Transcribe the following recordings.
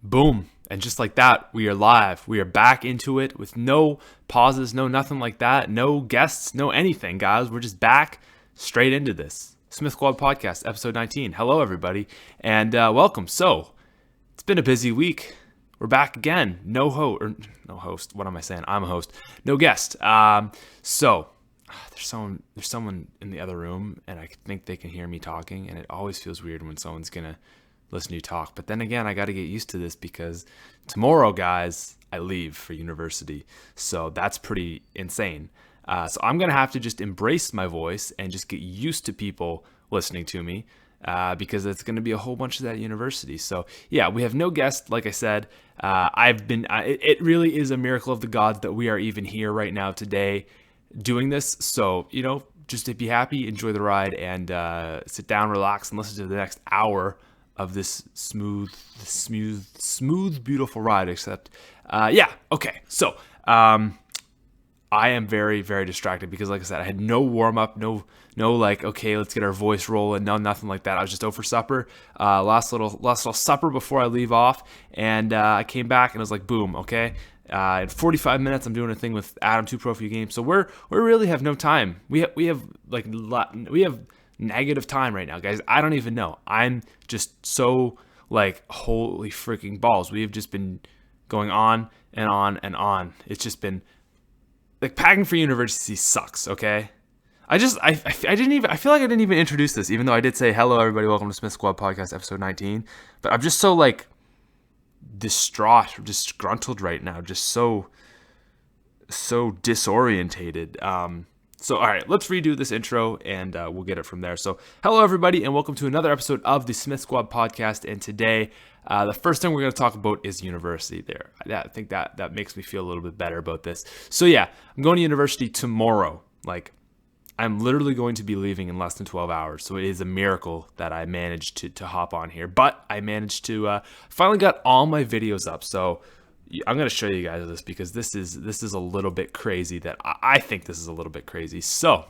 Boom. And just like that, we are live. We are back into it with no pauses, no nothing like that, no guests, no anything, guys. We're just back straight into this. SmithSquad Podcast, episode 19. Hello, everybody, and welcome. So, it's been a busy week. We're back again. No host. What am I saying? I'm a host. No guest. So, there's someone in the other room, and I think they can hear me talking, and it always feels weird when someone's gonna listen to you talk. But then again, I got to get used to this because tomorrow, guys, I leave for university. So that's pretty insane. So I'm going to have to just embrace my voice and just get used to people listening to me because it's going to be a whole bunch of that at university. So yeah, we have no guest. Like I said, it really is a miracle of the gods that we are even here right now today doing this. So, just to be happy, enjoy the ride, and sit down, relax, and listen to the next hour of this smooth, beautiful ride. Except, okay. So, I am very, very distracted because, like I said, I had no warm up, no, like, okay, let's get our voice rolling. No, nothing like that. I was just out for supper. Last little supper before I leave off, and I came back and I was like, boom, okay. In 45 minutes, I'm doing a thing with Adam 2 Pro Few Games. So we really have no time. We have negative time right now, guys. I don't even know. I'm just so like, holy freaking balls. We have just been going on and on and on. It's just been like, packing for university sucks. Okay. I feel like I didn't even introduce this, even though I did say, hello, everybody. Welcome to SmithSquad Podcast, episode 19. But I'm just so like distraught or disgruntled right now. Just so disorientated. So, all right, let's redo this intro, and we'll get it from there. So, hello, everybody, and welcome to another episode of the SmithSquad Podcast. And today, the first thing we're going to talk about is university there. I think that makes me feel a little bit better about this. So, yeah, I'm going to university tomorrow. Like, I'm literally going to be leaving in less than 12 hours. So, it is a miracle that I managed to hop on here. But I managed to finally got all my videos up. So, I'm going to show you guys this because this is a little bit crazy. That I think this is a little bit crazy. So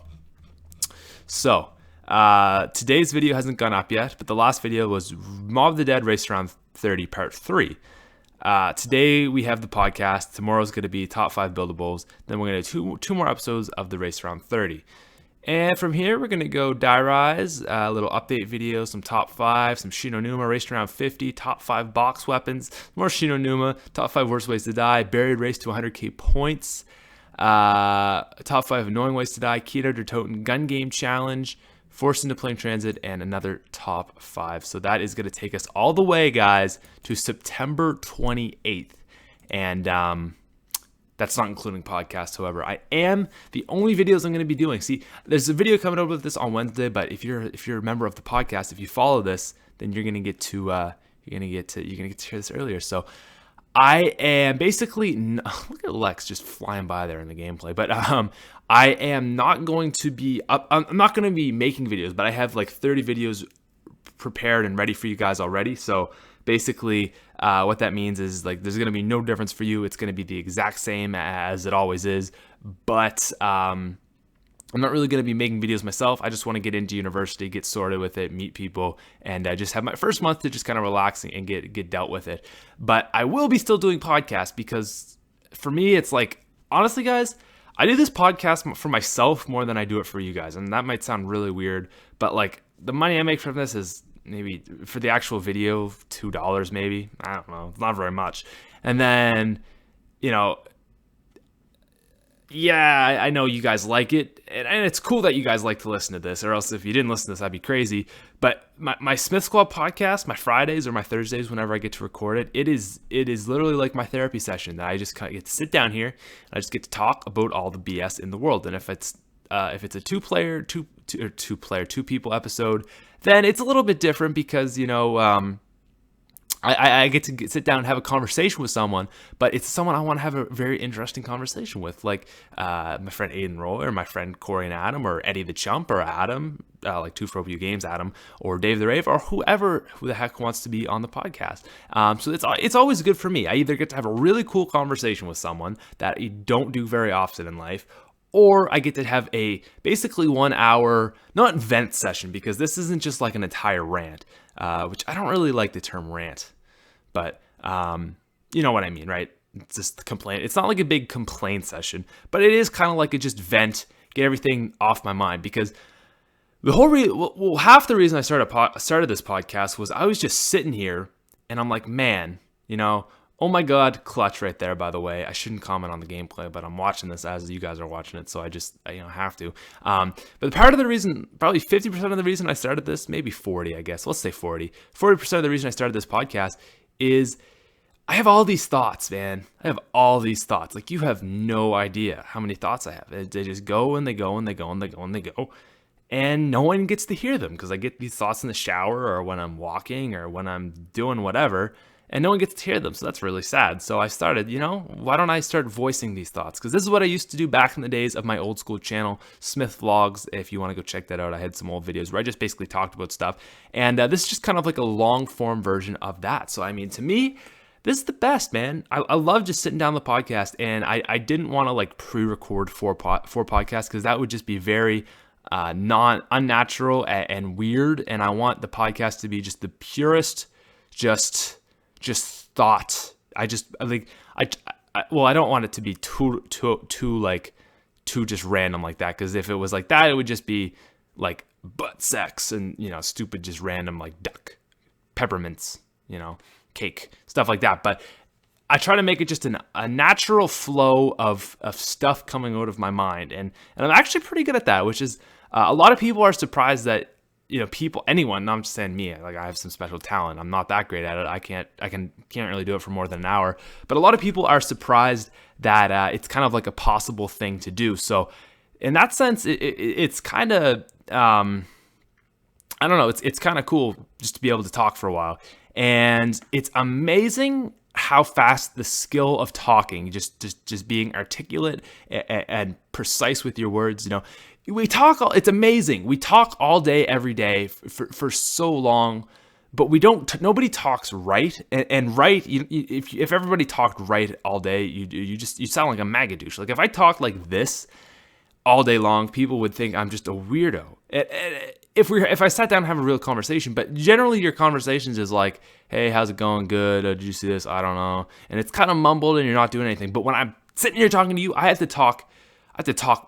today's video hasn't gone up yet, but the last video was Mob of the Dead Race Around 30 Part 3. Today we have the podcast. Tomorrow's going to be top 5 buildables. Then we're going to do two more episodes of the Race Around 30. And from here, we're going to go Die Rise, a little update video, some top 5, some Shino Numa, Raced Around 50, top 5 box weapons, more Shino Numa, top 5 worst ways to die, Buried Race to 100k points, top 5 annoying ways to die, Keto der Toten gun game challenge, Forced into Plane Transit, and another top 5. So that is going to take us all the way, guys, to September 28th. And that's not including podcasts, however. The only videos I'm going to be doing. See, there's a video coming out with this on Wednesday, but if you're a member of the podcast, if you follow this, then you're going to get to hear this earlier. So I am basically look at Lex just flying by there in the gameplay. But I am not going to be up. I'm not going to be making videos, but I have like 30 videos prepared and ready for you guys already. So basically, what that means is like there's going to be no difference for you. It's going to be the exact same as it always is. But I'm not really going to be making videos myself. I just want to get into university, get sorted with it, meet people, and just have my first month to just kind of relax and get dealt with it. But I will be still doing podcasts because for me, it's like, honestly, guys, I do this podcast for myself more than I do it for you guys. And that might sound really weird, but like the money I make from this is maybe for the actual video, $2 maybe. I don't know. It's not very much. And then, I know you guys like it. And it's cool that you guys like to listen to this, or else if you didn't listen to this, that'd be crazy. But my SmithSquad podcast, my Fridays or my Thursdays, whenever I get to record it, it is literally like my therapy session that I just kind of get to sit down here and I just get to talk about all the BS in the world. And if it's a two people episode, then it's a little bit different because, I get to sit down and have a conversation with someone, but it's someone I want to have a very interesting conversation with, like my friend Aiden Roy, or my friend Corey and Adam, or Eddie the Chump, or Adam, like 2 Pro Few Games Adam, or Dave the Rave, or who the heck wants to be on the podcast. So it's always good for me. I either get to have a really cool conversation with someone that you don't do very often in life, or I get to have a basically 1 hour, not vent session, because this isn't just like an entire rant, which I don't really like the term rant, but You know what I mean, right? It's just complaint. It's not like a big complaint session, but it is kind of like a just vent, get everything off my mind, because the whole half the reason I started this podcast was I was just sitting here and I'm like, man, oh my God, clutch right there, by the way. I shouldn't comment on the gameplay, but I'm watching this as you guys are watching it, so I just, have to. But part of the reason, probably 50% of the reason I started this, maybe 40, I guess. Let's say 40. 40% of the reason I started this podcast is I have all these thoughts, man. I have all these thoughts. Like, you have no idea how many thoughts I have. They just go and they go and they go and they go and they go. And no one gets to hear them because I get these thoughts in the shower or when I'm walking or when I'm doing whatever, and no one gets to hear them. So that's really sad. So I started, why don't I start voicing these thoughts? Because this is what I used to do back in the days of my old school channel, Smith Vlogs. If you want to go check that out, I had some old videos where I just basically talked about stuff. And this is just kind of like a long form version of that. So, I mean, to me, this is the best, man. I love just sitting down the podcast, and I didn't want to like pre-record four podcasts because that would just be very unnatural and weird. And I want the podcast to be just the purest, just thought. I don't want it to be too just random like that. Because if it was like that, it would just be like butt sex and stupid, just random like duck, peppermints, cake, stuff like that. But I try to make it just a natural flow of stuff coming out of my mind, and I'm actually pretty good at that, which is a lot of people are surprised that anyone. No, I'm just saying me. Like, I have some special talent. I'm not that great at it. I can't really do it for more than an hour. But a lot of people are surprised that it's kind of like a possible thing to do. So in that sense, it's kind of I don't know. It's kind of cool just to be able to talk for a while. And it's amazing how fast the skill of talking, just being articulate and precise with your words, we talk, it's amazing. We talk all day, every day for so long, but nobody talks right. And right, if everybody talked right all day, you sound like a magadouche. Like, if I talk like this all day long, people would think I'm just a weirdo. If I sat down and have a real conversation, but generally your conversations is like, hey, how's it going? Good. Did you see this? I don't know. And it's kind of mumbled and you're not doing anything. But when I'm sitting here talking to you, I have to talk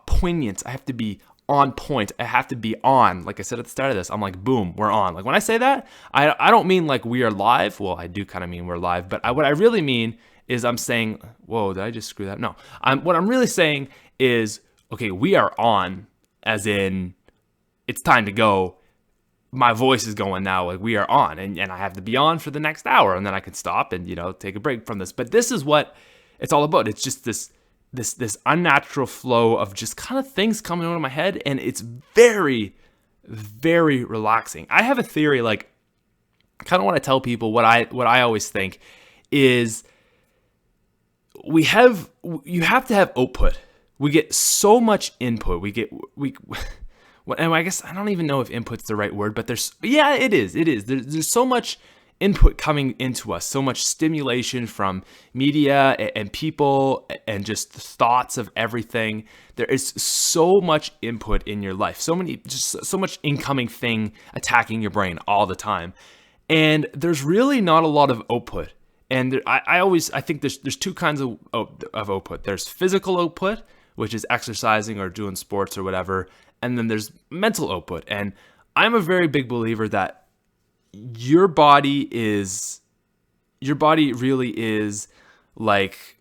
poignant. I have to be on point. I have to be on. Like I said at the start of this, I'm like, boom, we're on. Like, when I say that, I don't mean like we are live. Well, I do kind of mean we're live, but what I really mean is I'm saying, whoa, did I just screw that? No, what I'm really saying is, okay, we are on, as in, it's time to go. My voice is going now. Like, we are on, and I have to be on for the next hour, and then I can stop and take a break from this. But this is what it's all about. It's just this unnatural flow of just kind of things coming out of my head, and it's very, very relaxing. I have a theory. Like, I kind of want to tell people what I always think is you have to have output. We get so much input. And I guess I don't even know if input's the right word, but it is. There's so much input coming into us, so much stimulation from media and people and just the thoughts of everything. There is so much input in your life, so much incoming thing attacking your brain all the time. And there's really not a lot of output. And I think there's two kinds of output. There's physical output, which is exercising or doing sports or whatever. And then there's mental output. And I'm a very big believer that your body really is like,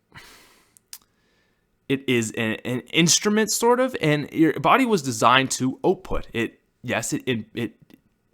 it is an instrument sort of, and your body was designed to output. It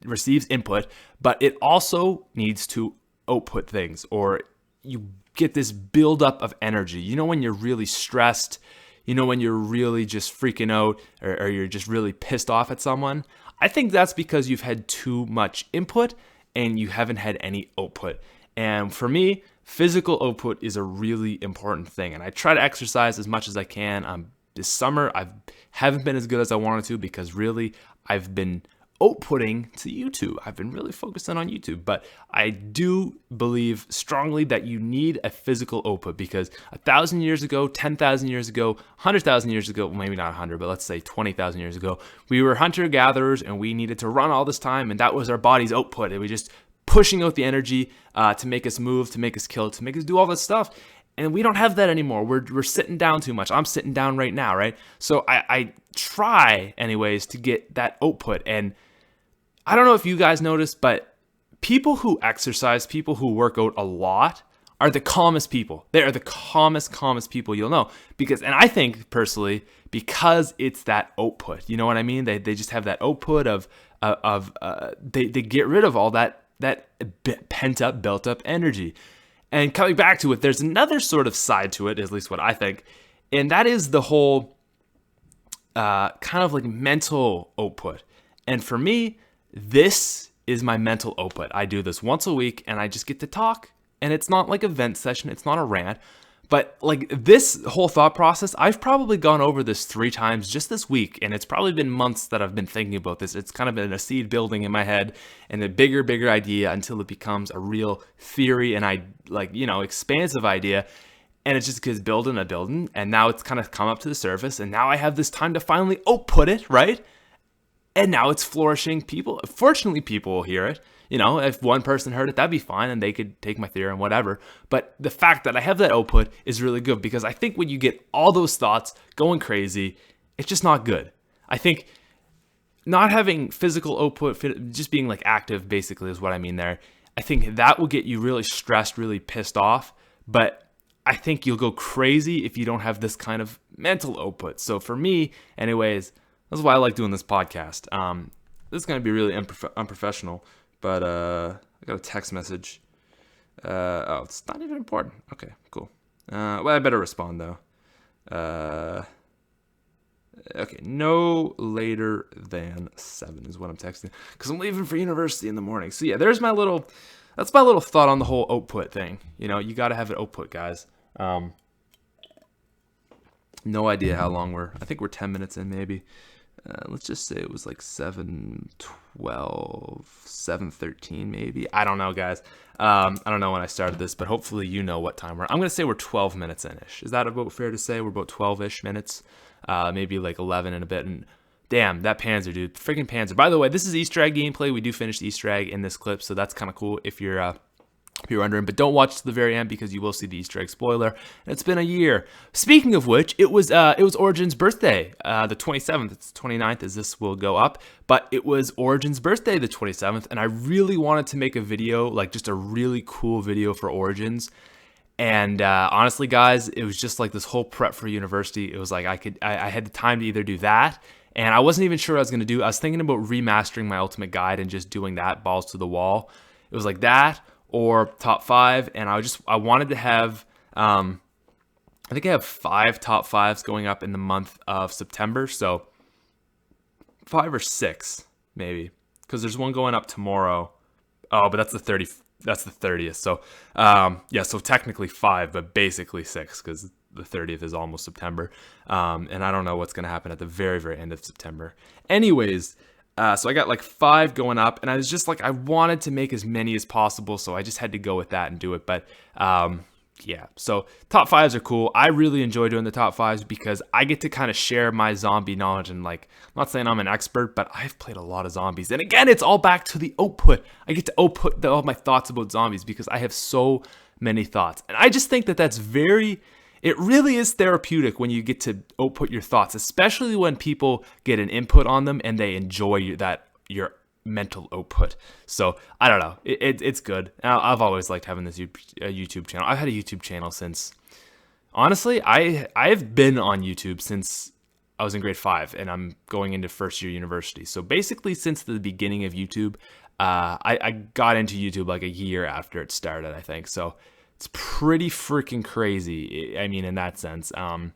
receives input, but it also needs to output things, or you get this buildup of energy. When you're really stressed, when you're really just freaking out or you're just really pissed off at someone, I think that's because you've had too much input and you haven't had any output. And for me, physical output is a really important thing. And I try to exercise as much as I can. This summer, I haven't been as good as I wanted to because really I've been outputting to YouTube. I've been really focusing on YouTube, but I do believe strongly that you need a physical output because 1,000 years ago, 10,000 years ago, 100,000 years ago, well, maybe not 100, but let's say 20,000 years ago, we were hunter-gatherers and we needed to run all this time, and that was our body's output. And we just pushing out the energy to make us move, to make us kill, to make us do all this stuff. And we don't have that anymore. We're sitting down too much. I'm sitting down right now, right? So I try anyways to get that output. And I don't know if you guys notice, but people who exercise, people who work out a lot are the calmest people. They are the calmest people you'll know. And I think personally, because it's that output, you know what I mean? They just have that output of they get rid of all that pent up, built up energy. And coming back to it, there's another sort of side to it, at least what I think, and that is the whole kind of like mental output. And for me, this is my mental output. I do this once a week, and I just get to talk. And it's not like a vent session, it's not a rant, but like this whole thought process, I've probably gone over this 3 times just this week, and it's probably been months that I've been thinking about this. It's kind of been a seed building in my head and a bigger idea until it becomes a real theory and expansive idea. And it just gets building, and now it's kind of come up to the surface, and now I have this time to finally output it, right? And now it's flourishing. Fortunately, people will hear it. You know, if one person heard it, that'd be fine, and they could take my theory and whatever. But the fact that I have that output is really good, because I think when you get all those thoughts going crazy, it's just not good. I think not having physical output, just being like active basically is what I mean there. I think that will get you really stressed, really pissed off. But I think you'll go crazy if you don't have this kind of mental output. So for me, anyways, that's why I like doing this podcast. This is going to be really unprofessional. But I got a text message. It's not even important. Okay, cool. Well, I better respond, though. Okay, no later than 7 is what I'm texting, because I'm leaving for university in the morning. So yeah, that's my little thought on the whole output thing. You know, you got to have an output, guys. No idea how long I think we're 10 minutes in, maybe. Let's just say it was like 7:12, 7:13 maybe. I don't know, guys. I don't know when I started this, but hopefully you know what time I'm going to say we're 12 minutes in-ish. Is that about fair to say? We're about 12-ish minutes, maybe like 11 and a bit. And damn, that Panzer, dude. Freaking Panzer. By the way, this is Easter egg gameplay. We do finish the Easter egg in this clip, so that's kind of cool if you're wondering, but don't watch to the very end because you will see the Easter egg spoiler. And it's been a year. Speaking of which, it was Origin's birthday, the 27th. It's 29th as this will go up, but it was Origin's birthday, the 27th, and I really wanted to make a video, like just a really cool video for Origins. And honestly, guys, it was just like this whole prep for university. It was like I had the time to either do that, and I wasn't even sure what I was going to do. I was thinking about remastering my Ultimate Guide and just doing that, balls to the wall. It was like that, or top 5, and I wanted to have, I think I have 5 top 5s going up in the month of September, so 5 or 6 maybe, because there's one going up tomorrow. Oh, but that's the 30th. So so technically 5, but basically 6, because the 30th is almost September, and I don't know what's gonna happen at the very, very end of September. Anyways. So I got like 5 going up, and I was just like, I wanted to make as many as possible, so I just had to go with that and do it. But yeah, so top 5s are cool. I really enjoy doing the top 5s because I get to kind of share my zombie knowledge, and like, I'm not saying I'm an expert, but I've played a lot of zombies. And again, it's all back to the output. I get to output all my thoughts about zombies because I have so many thoughts. And I just think that that's it really is therapeutic when you get to output your thoughts, especially when people get an input on them and they enjoy your mental output. So I don't know, it's good. I've always liked having this YouTube channel. I've had a YouTube channel since, honestly, I've been on YouTube since I was in grade 5, and I'm going into first year university. So basically, since the beginning of YouTube, I got into YouTube like a year after it started, I think. So it's pretty freaking crazy, I mean, in that sense. And,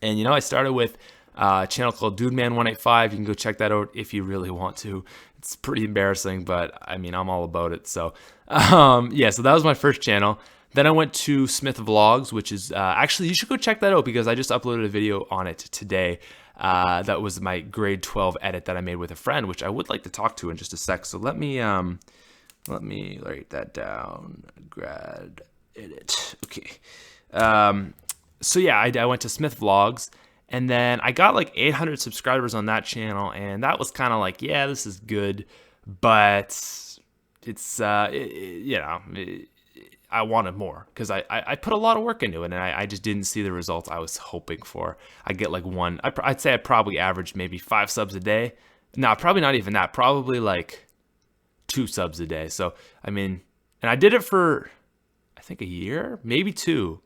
you know, I started with a channel called DudeMan185. You can go check that out if you really want to. It's pretty embarrassing, but, I mean, I'm all about it. So, yeah, so that was my first channel. Then I went to Smith Vlogs, which is, actually, you should go check that out because I just uploaded a video on it today. That was my grade 12 edit that I made with a friend, which I would like to talk to in just a sec. So let me write that down. Grad edit. Okay. So yeah, I went to Smith Vlogs, and then I got like 800 subscribers on that channel, and that was kind of like, yeah, this is good, but it's I wanted more because I put a lot of work into it, and I just didn't see the results I was hoping for. I get like one. I'd say I probably averaged maybe 5 subs a day. No, probably not even that. Probably like 2 subs a day. So I mean, and I did it for I think a year, maybe 2.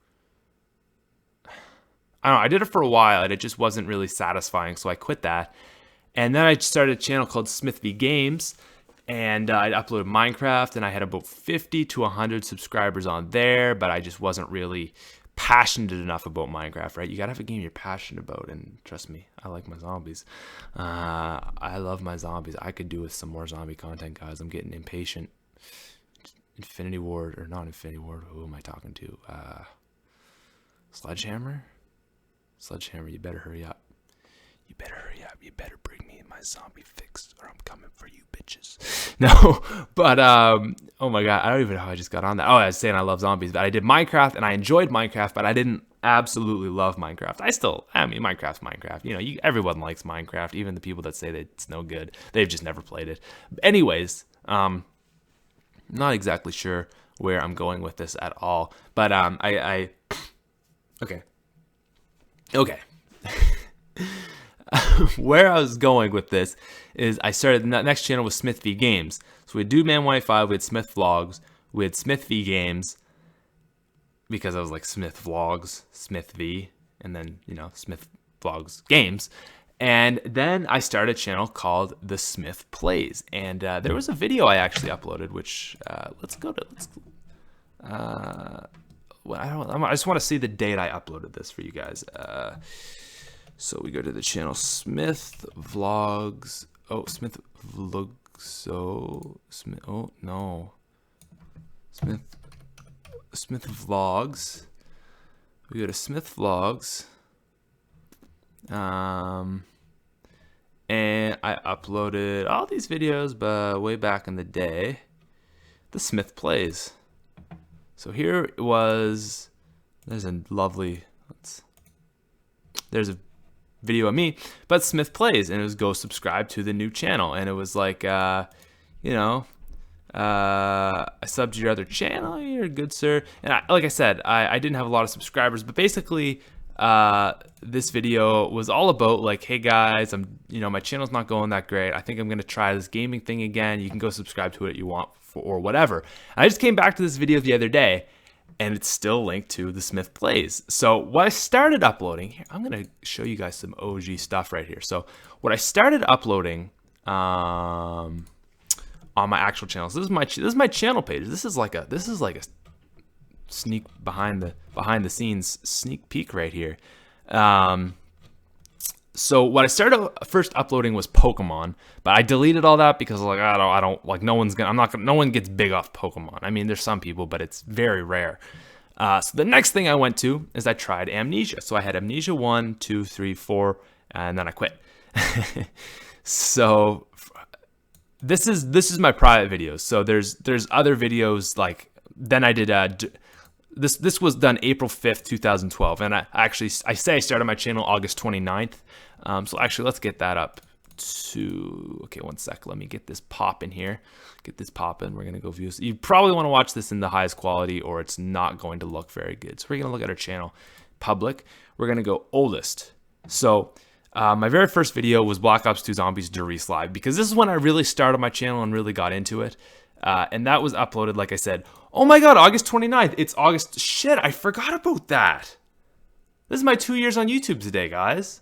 I don't know. I did it for a while, and it just wasn't really satisfying. So I quit that, and then I started a channel called Smith v Games. And I uploaded Minecraft, and I had about 50 to 100 subscribers on there, but I just wasn't really passionate enough about Minecraft, right? You gotta have a game you're passionate about, and trust me, I like my zombies. I love my zombies. I could do with some more zombie content, guys. I'm getting impatient. Infinity Ward, or not Infinity Ward, who am I talking to? Sledgehammer? Sledgehammer, you better hurry up. You better hurry up. You better bring me my zombie fix, or I'm coming for you, bitches. No, but oh my god, I don't even know how I just got on that. Oh, I was saying I love zombies, but I did Minecraft, and I enjoyed Minecraft, but I didn't absolutely love Minecraft. I mean, Minecraft's Minecraft. You know, everyone likes Minecraft, even the people that say that it's no good. They've just never played it. Anyways, not exactly sure where I'm going with this at all, but okay. Where I was going with this is I started the next channel with Smith v Games. So we had Dude Man 185, we had Smith Vlogs, we had Smith v Games, because I was like Smith Vlogs, Smith v, and then, you know, Smith Vlogs Games. And then I started a channel called TheSmithPlays. And there was a video I actually uploaded, which I just want to see the date I uploaded this for you guys. So we go to the channel Smith Vlogs. Oh, Smith Vlogs. So Smith. Oh no. Smith Vlogs. We go to Smith Vlogs. And I uploaded all these videos, but way back in the day. The Smith Plays. So here it was. There's a lovely. There's a video of me, but Smith Plays, and it was go subscribe to the new channel, and it was like, I subbed to your other channel, you're good, sir. And like I said, I didn't have a lot of subscribers, but basically, this video was all about like, hey guys, my channel's not going that great. I think I'm gonna try this gaming thing again. You can go subscribe to it if you want, or whatever. And I just came back to this video the other day, and it's still linked to the Smith Plays. So what I started uploading here, I'm gonna show you guys some OG stuff right here. So what I started uploading on my actual channel. So this is my channel page. This is like a sneak behind the scenes sneak peek right here. So what I started first uploading was Pokemon, but I deleted all that because like I don't like no one gets big off Pokemon. I mean, there's some people, but it's very rare. So the next thing I went to is I tried Amnesia. So I had Amnesia 1, 2, 3, 4, and then I quit. So this is my private videos. So there's other videos like then I did this was done April 5th, 2012, and I say I started my channel August 29th. So actually, let's get that up to, okay, one sec. Let me get this popping here. Get this popping. We're going to go view. You probably want to watch this in the highest quality or it's not going to look very good. So we're going to look at our channel public. We're going to go oldest. So my very first video was Black Ops 2 Zombies Doris Live, because this is when I really started my channel and really got into it. And that was uploaded, like I said, oh my God, August 29th. It's August. Shit, I forgot about that. This is my 2 years on YouTube today, guys.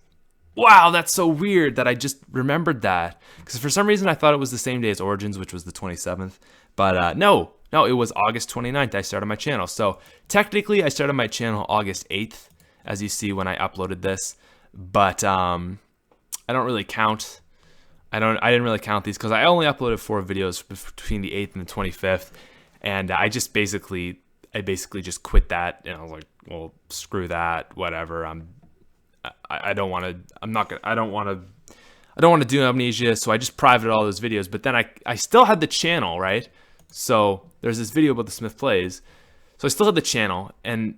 Wow, that's so weird that I just remembered that. Because for some reason I thought it was the same day as Origins, which was the 27th. But no, it was August 29th I started my channel. So technically I started my channel August 8th, as you see when I uploaded this. But I don't really count. I didn't really count these because I only uploaded 4 videos between the 8th and the 25th. And I basically just quit that. And I was like, well, screw that, whatever. I don't want to do Amnesia, so I just privated all those videos. But then I still had the channel, right? So there's this video about the Smith Plays. So I still had the channel, and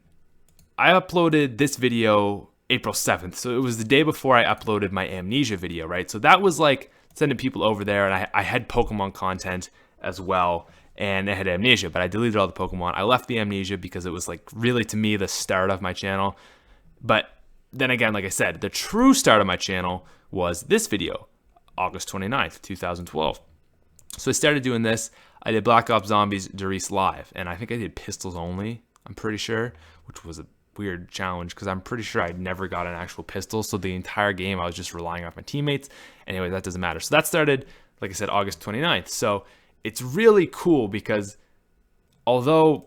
I uploaded this video April 7th. So it was the day before I uploaded my Amnesia video, right? So that was like sending people over there, and I had Pokemon content as well. and it had amnesia, but I deleted all the Pokemon. I left the amnesia because it was like really, to me, the start of my channel. But then again, like I said, the true start of my channel was this video, August 29th, 2012. So I started doing this. I did Black Ops Zombies Doris Live, and I think I did pistols only, I'm pretty sure, which was a weird challenge because I'm pretty sure I'd never got an actual pistol. So the entire game, I was just relying on my teammates. Anyway, that doesn't matter. So that started, like I said, August 29th. So it's really cool because although,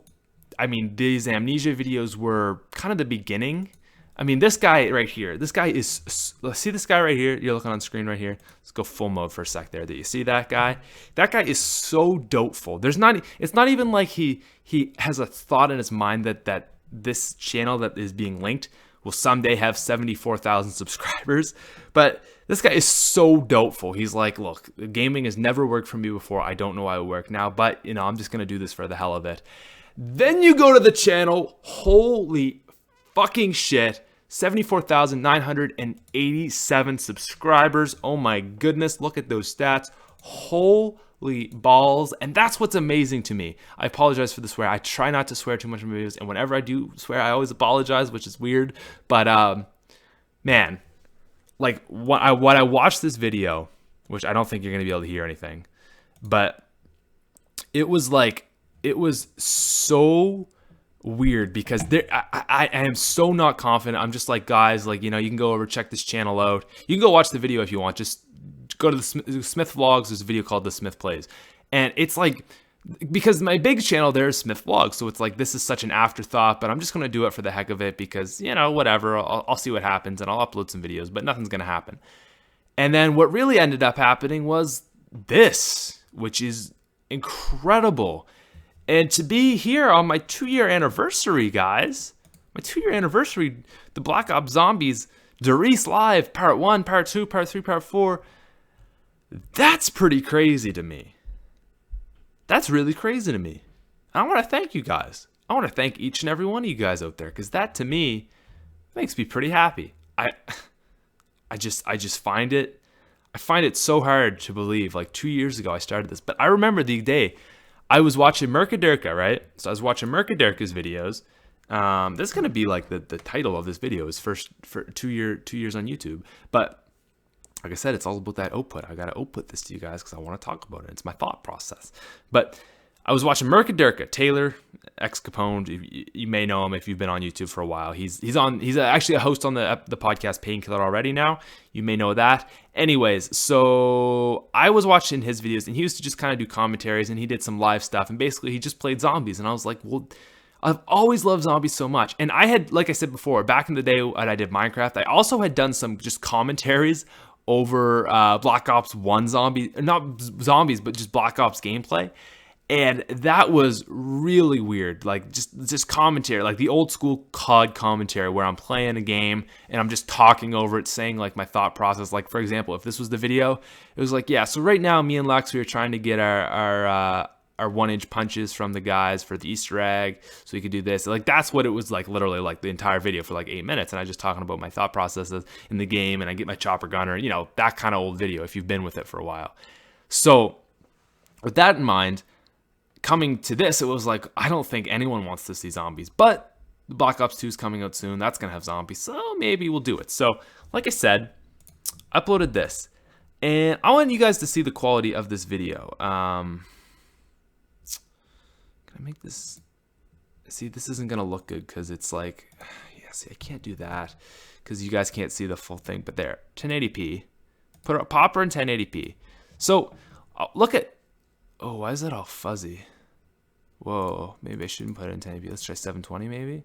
I mean, these amnesia videos were kind of the beginning. I mean, this guy right here, this guy is, let's see this guy right here. You're looking on screen right here. Let's go full mode for a sec there. Do you see that guy? That guy is so dopeful. It's not even like he has a thought in his mind that this channel that is being linked will someday have 74,000 subscribers. But this guy is so dopeful. He's like, look, gaming has never worked for me before. I don't know why it would work now, but I'm just going to do this for the hell of it. Then you go to the channel. Holy fucking shit. 74,987 subscribers. Oh my goodness. Look at those stats. Holy balls. And that's what's amazing to me. I apologize for the swear. I try not to swear too much in my videos. And whenever I do swear, I always apologize, which is weird. But, man, like when I watched this video, which I don't think you're going to be able to hear anything, but it was so weird because I am so not confident. I'm just like, guys, like, you can go over, check this channel out. You can go watch the video if you want. Just go to the Smith Vlogs. There's a video called TheSmithPlays. And it's like, because my big channel there is Smith Vlogs. So it's like, this is such an afterthought, but I'm just going to do it for the heck of it because, whatever, I'll see what happens and I'll upload some videos, but nothing's going to happen. And then what really ended up happening was this, which is incredible. And to be here on my 2-year anniversary, guys, my 2-year anniversary, the Black Ops Zombies Doris Live, Part 1, Part 2, Part 3, Part 4, that's pretty crazy to me. That's really crazy to me. I want to thank you guys. I want to thank each and every one of you guys out there because that, to me, makes me pretty happy. I just find it so hard to believe. Like 2 years ago, I started this, but I remember the day I was watching Mercaderka, right? So I was watching Mercaderka's videos. This is gonna be like the title of this video is first for 2 years on YouTube. But like I said, it's all about that output. I gotta output this to you guys because I want to talk about it. It's my thought process. But I was watching Mercaderka, Taylor X Capone. You may know him if you've been on YouTube for a while. He's actually a host on the podcast Painkiller already now. You may know that. Anyways, so I was watching his videos and he used to just kind of do commentaries and he did some live stuff and basically he just played zombies and I was like, well, I've always loved zombies so much. And I had, like I said before, back in the day when I did Minecraft, I also had done some just commentaries over Black Ops 1 not zombies, but just Black Ops gameplay. And that was really weird, like just commentary, like the old school COD commentary where I'm playing a game and I'm just talking over it, saying like my thought process. Like for example, if this was the video, it was like, yeah, so right now me and Lex, we were trying to get our 1-inch punches from the guys for the Easter egg, so we could do this. Like that's what it was like, literally like the entire video for like 8 minutes, and I just talking about my thought processes in the game, and I get my chopper gunner, that kind of old video if you've been with it for a while. So with that in mind, coming to this, it was like, I don't think anyone wants to see zombies, but Black Ops 2 is coming out soon. That's going to have zombies, so maybe we'll do it. So, like I said, I uploaded this, and I want you guys to see the quality of this video. Can I make this? See, this isn't going to look good because it's like, yeah, see, I can't do that because you guys can't see the full thing, but there, 1080p. Put a popper in 1080p. So, look at, oh, why is that all fuzzy? Whoa, maybe I shouldn't put it in 1080p. Let's try 720 maybe.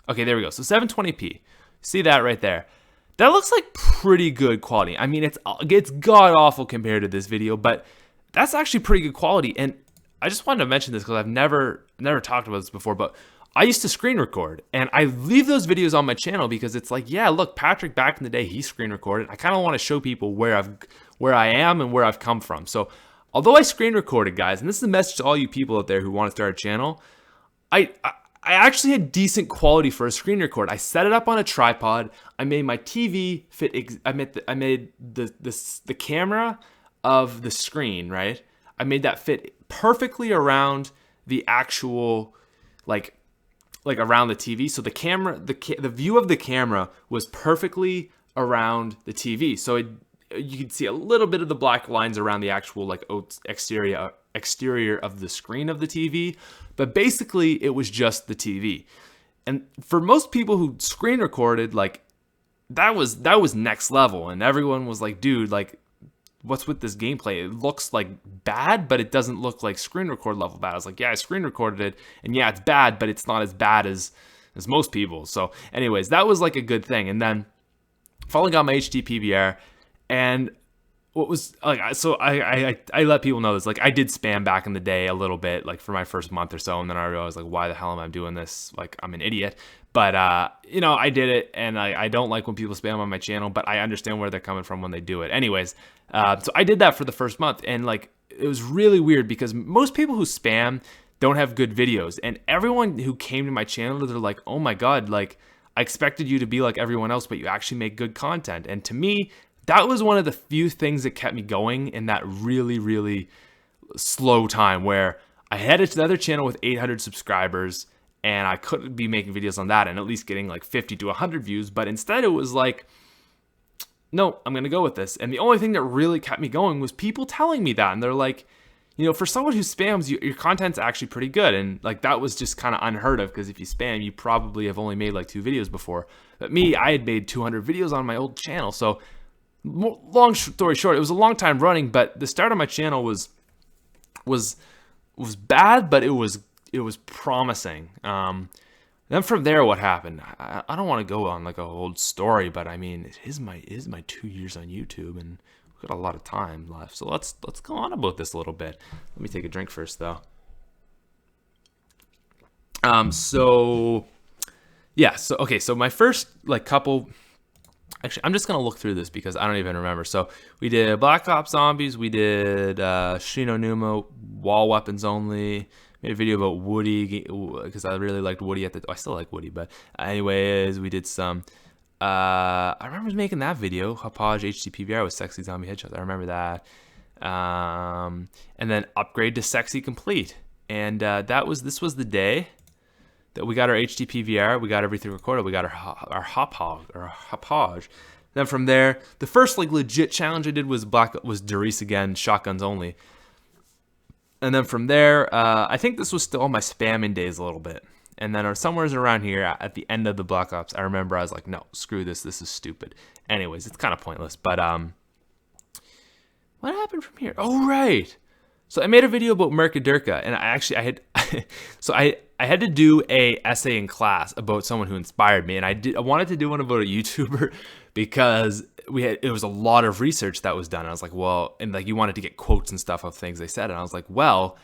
Okay, there we go. So 720p. See that right there? That looks like pretty good quality. I mean, it's god awful compared to this video, but that's actually pretty good quality. And I just wanted to mention this because I've never talked about this before, but I used to screen record, and I leave those videos on my channel because it's like, yeah, look, Patrick back in the day, he screen recorded. I kind of want to show people where I am and where I've come from. So although I screen recorded, guys, and this is a message to all you people out there who want to start a channel, I actually had decent quality for a screen record. I set it up on a tripod. I made my TV fit. I made the camera of the screen, right? I made that fit perfectly around the actual, like around the TV. So the camera, the view of the camera was perfectly around the TV. So you could see a little bit of the black lines around the actual like exterior of the screen of the TV, but basically it was just the TV. And for most people who screen recorded, like that was next level, and everyone was like, dude, like what's with this gameplay? It looks like bad, but it doesn't look like screen record level bad. I was like, yeah, I screen recorded it, and yeah, it's bad, but it's not as bad as most people. So anyways, that was like a good thing. And then finally got my HD PVR, and what was like, so I let people know this, like I did spam back in the day a little bit, like for my first month or so, and then I realized like, why the hell am I doing this? Like I'm an idiot. But you know, I did it, and I don't like when people spam on my channel, but I understand where they're coming from when they do it. Anyways, so I did that for the first month, and like it was really weird because most people who spam don't have good videos, and everyone who came to my channel, they're like, oh my god, like I expected you to be like everyone else, but you actually make good content. And to me, that was one of the few things that kept me going in that really, really slow time where I had another channel with 800 subscribers, and I couldn't be making videos on that and at least getting like 50 to 100 views. But instead it was like, no, I'm going to go with this. And the only thing that really kept me going was people telling me that. And they're like, you know, for someone who spams, your content's actually pretty good. And like that was just kind of unheard of, because if you spam, you probably have only made like 2 videos before. But me, I had made 200 videos on my old channel. So long story short, it was a long time running, but the start of my channel was bad, but it was promising. Then from there, what happened? I don't want to go on like a old story, but I mean, it is my 2 years on YouTube, and we've got a lot of time left. So let's go on about this a little bit. Let me take a drink first, though. So my first like couple. Actually, I'm just going to look through this because I don't even remember. So we did Black Ops Zombies. We did Shino Numa, Wall Weapons Only. Made a video about Woody because I really liked Woody I still like Woody, but anyways, we did some. I remember making that video, Hapage HD PVR with Sexy Zombie Headshots. I remember that. And then Upgrade to Sexy Complete. And this was the day that we got our HD PVR, we got everything recorded, we got our Hapage. Then from there, the first like legit challenge I did was Darice again, shotguns only. And then from there, I think this was still my spamming days a little bit. And then somewhere around here at the end of the Black Ops, I remember I was like, no, screw this is stupid. Anyways, it's kind of pointless. But what happened from here? Oh right. So I made a video about Mercadurka, and I had to do a essay in class about someone who inspired me, and I wanted to do one about a YouTuber because it was a lot of research that was done. I was like, well, and like you wanted to get quotes and stuff of things they said, and I was like, well,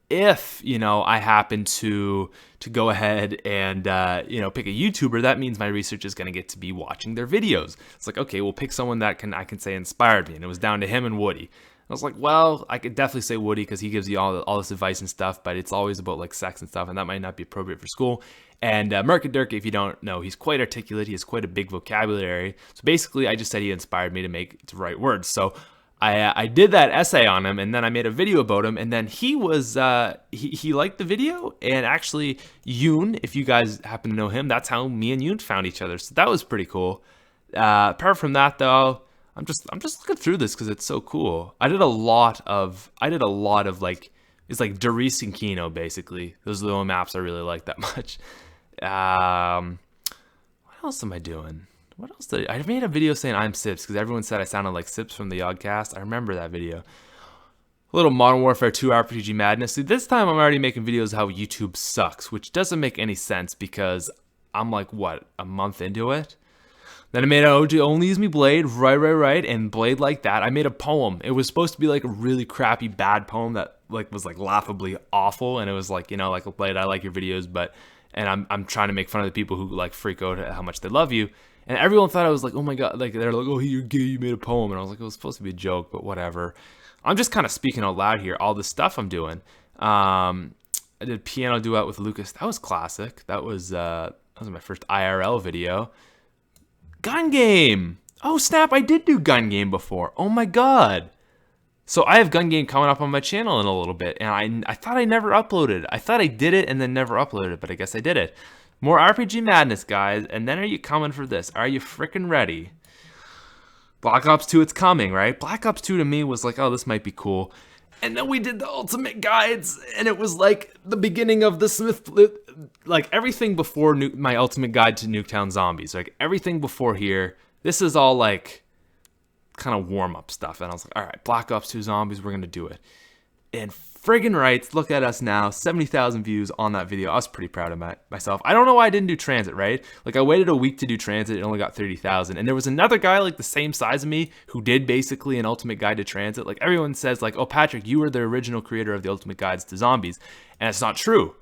if I happen to go ahead and pick a YouTuber, that means my research is going to get to be watching their videos. It's like, okay, we'll pick someone that I can say inspired me, and it was down to him and Woody. I was like, well, I could definitely say Woody because he gives you all this advice and stuff, but it's always about like sex and stuff, and that might not be appropriate for school. And Mercadurka, if you don't know, he's quite articulate. He has quite a big vocabulary. So basically, I just said he inspired me to write words. So I did that essay on him, and then I made a video about him, and then he was he liked the video, and actually Yoon, if you guys happen to know him, that's how me and Yoon found each other. So that was pretty cool. Apart from that, though, I'm just looking through this because it's so cool. I did a lot of like, it's like Darice and Kino basically. Those are the only maps I really like that much. What else am I doing? What else did I made a video saying I'm Sips because everyone said I sounded like Sips from the Oddcast. I remember that video. A little Modern Warfare 2 RPG Madness. See, this time I'm already making videos how YouTube sucks, which doesn't make any sense because I'm like, what, a month into it? Then I made an OG Only Use Me Blade, right, and Blade Like That. I made a poem. It was supposed to be like a really crappy, bad poem that like was like laughably awful, and it was like, like Blade, I like your videos, and I'm trying to make fun of the people who like freak out at how much they love you, and everyone thought I was like, oh my god, like they're like, oh, you're gay, you made a poem, and I was like, it was supposed to be a joke, but whatever. I'm just kind of speaking out loud here, all the stuff I'm doing. I did piano duet with Lucas. That was classic. That was my first IRL video. Gun game. Oh snap, I did do gun game before. Oh my god. So I have gun game coming up on my channel in a little bit, and I thought I never uploaded. I thought I did it and then never uploaded it, but I guess I did it. More RPG madness, guys, and then are you coming for this? Are you freaking ready? Black Ops 2, it's coming, right? Black Ops 2 to me was like, oh, this might be cool. And then we did the ultimate guides, and it was like the beginning of the Smith, like everything before my ultimate guide to Nuketown Zombies, like everything before here. This is all like kind of warm up stuff, and I was like, all right, Black Ops 2 Zombies, we're gonna do it. And friggin' right, look at us now, 70,000 views on that video. I was pretty proud of myself. I don't know why I didn't do Transit, right? Like I waited a week to do Transit and only got 30,000. And there was another guy like the same size of me who did basically an ultimate guide to Transit. Like everyone says like, oh, Patrick, you were the original creator of the ultimate guides to zombies. And it's not true.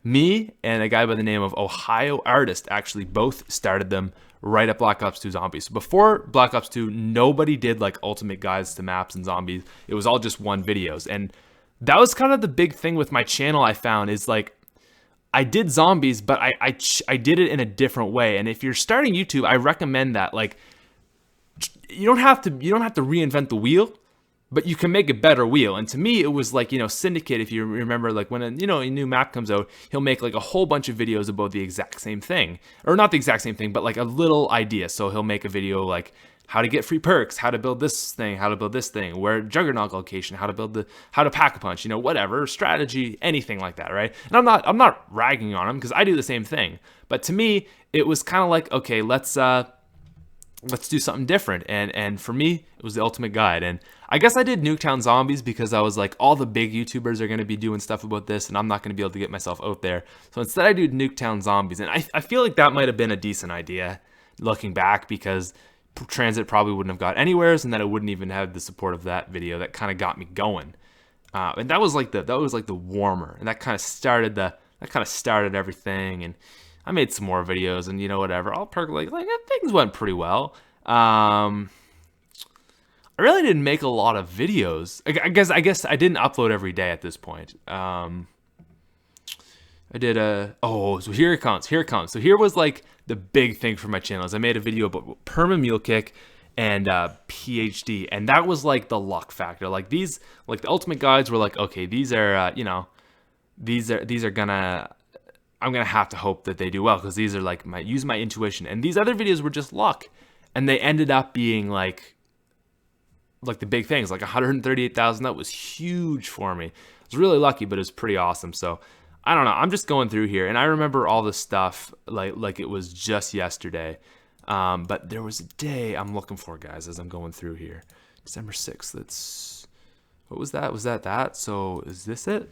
Me and a guy by the name of Ohio Artist actually both started them right at Black Ops 2 Zombies. So before Black Ops 2, nobody did like ultimate guides to maps and zombies. It was all just one videos. And that was kind of the big thing with my channel, I found, is like I did zombies, but I did it in a different way. And if you're starting YouTube, I recommend that. Like you don't have to reinvent the wheel, but you can make a better wheel. And to me, it was like, Syndicate, if you remember, like when a new map comes out, he'll make like a whole bunch of videos about the exact same thing. Or not the exact same thing, but like a little idea. So he'll make a video like how to get free perks, how to build this thing, where Juggernaut location, how to pack a punch, whatever, strategy, anything like that, right? And I'm not ragging on him because I do the same thing. But to me, it was kind of like, okay, let's do something different. And for me, it was the ultimate guide. And I guess I did Nuketown Zombies because I was like, all the big YouTubers are going to be doing stuff about this, and I'm not going to be able to get myself out there. So instead I do Nuketown Zombies. And I feel like that might have been a decent idea looking back, because Transit probably wouldn't have got anywheres, and then it wouldn't even have the support of that video that kind of got me going. And that was like the warmer, and that kind of started everything. And I made some more videos, and whatever. All percolate, like things went pretty well. I really didn't make a lot of videos. I guess I didn't upload every day at this point. I did so here it comes. So here was like the big thing for my channel, is I made a video about perma mule kick and PhD, and that was like the luck factor. Like the ultimate guides were like, okay, these are I'm gonna have to hope that they do well, because these are like use my intuition. And these other videos were just luck, and they ended up being like the big things, like 138,000. That was huge for me. I was really lucky, but it was pretty awesome. So I don't know. I'm just going through here, and I remember all this stuff like it was just yesterday. But there was a day I'm looking for, guys, as I'm going through here. December 6th. What was that? Was that? So is this it?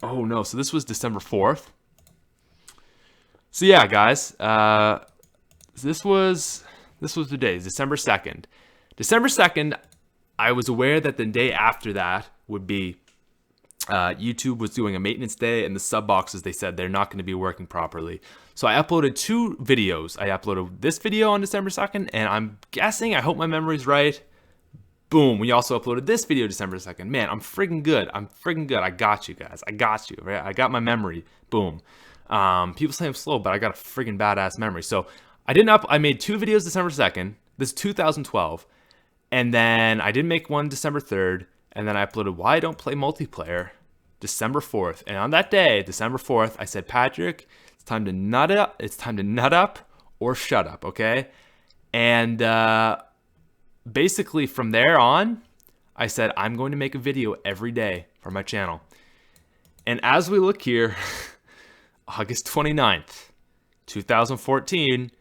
Oh no. So this was December 4th. So yeah, guys. This was the day, December 2nd. December 2nd, I was aware that the day after that would be YouTube was doing a maintenance day, and the sub boxes, they said they're not going to be working properly. So I uploaded 2 videos. I uploaded this video on December 2nd, and I'm guessing, I hope my memory's right, boom, we also uploaded this video December 2nd. Man, I'm friggin' good. I got you guys. I got you, right? I got my memory. Boom. People say I'm slow, but I got a friggin' badass memory. So I made 2 videos December 2nd. This is 2012. And then I did make one December 3rd. And then I uploaded Why I Don't Play Multiplayer December 4th. And on that day, December 4th, I said, Patrick, it's time to nut up. It's time to nut up or shut up, okay? And basically from there on, I said, I'm going to make a video every day for my channel. And as we look here, August 29th, 2014,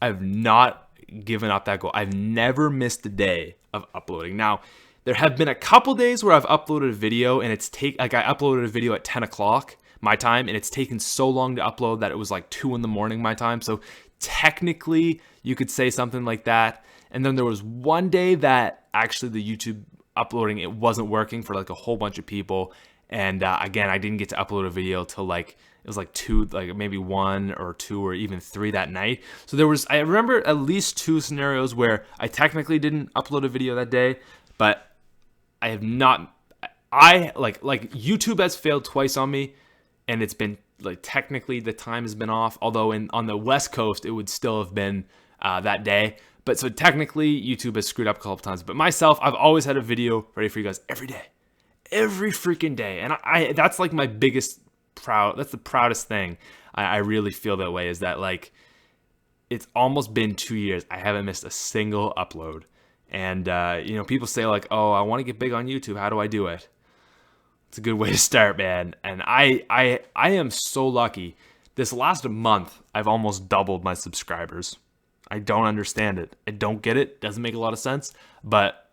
I've not given up that goal. I've never missed a day of uploading. Now, there have been a couple days where I've uploaded a video, and I uploaded a video at 10 o'clock my time, and it's taken so long to upload that it was like 2 in the morning my time. So technically you could say something like that. And then there was one day that actually the YouTube uploading, it wasn't working for like a whole bunch of people. And again, I didn't get to upload a video till like, it was like 2, like maybe 1 or 2 or even 3 that night. So I remember at least 2 scenarios where I technically didn't upload a video that day, but I have not, like YouTube has failed twice on me, and it's been like technically the time has been off, although on the West Coast, it would still have been that day. But so technically, YouTube has screwed up a couple times. But myself, I've always had a video ready for you guys every day. Every freaking day. And I that's like my biggest that's the proudest thing. I really feel that way, is that like it's almost been 2 years. I haven't missed a single upload. And people say like, oh, I want to get big on YouTube. How do I do it? It's a good way to start, man. And I am so lucky. This last month, I've almost doubled my subscribers. I don't understand it. I don't get it. Doesn't make a lot of sense. But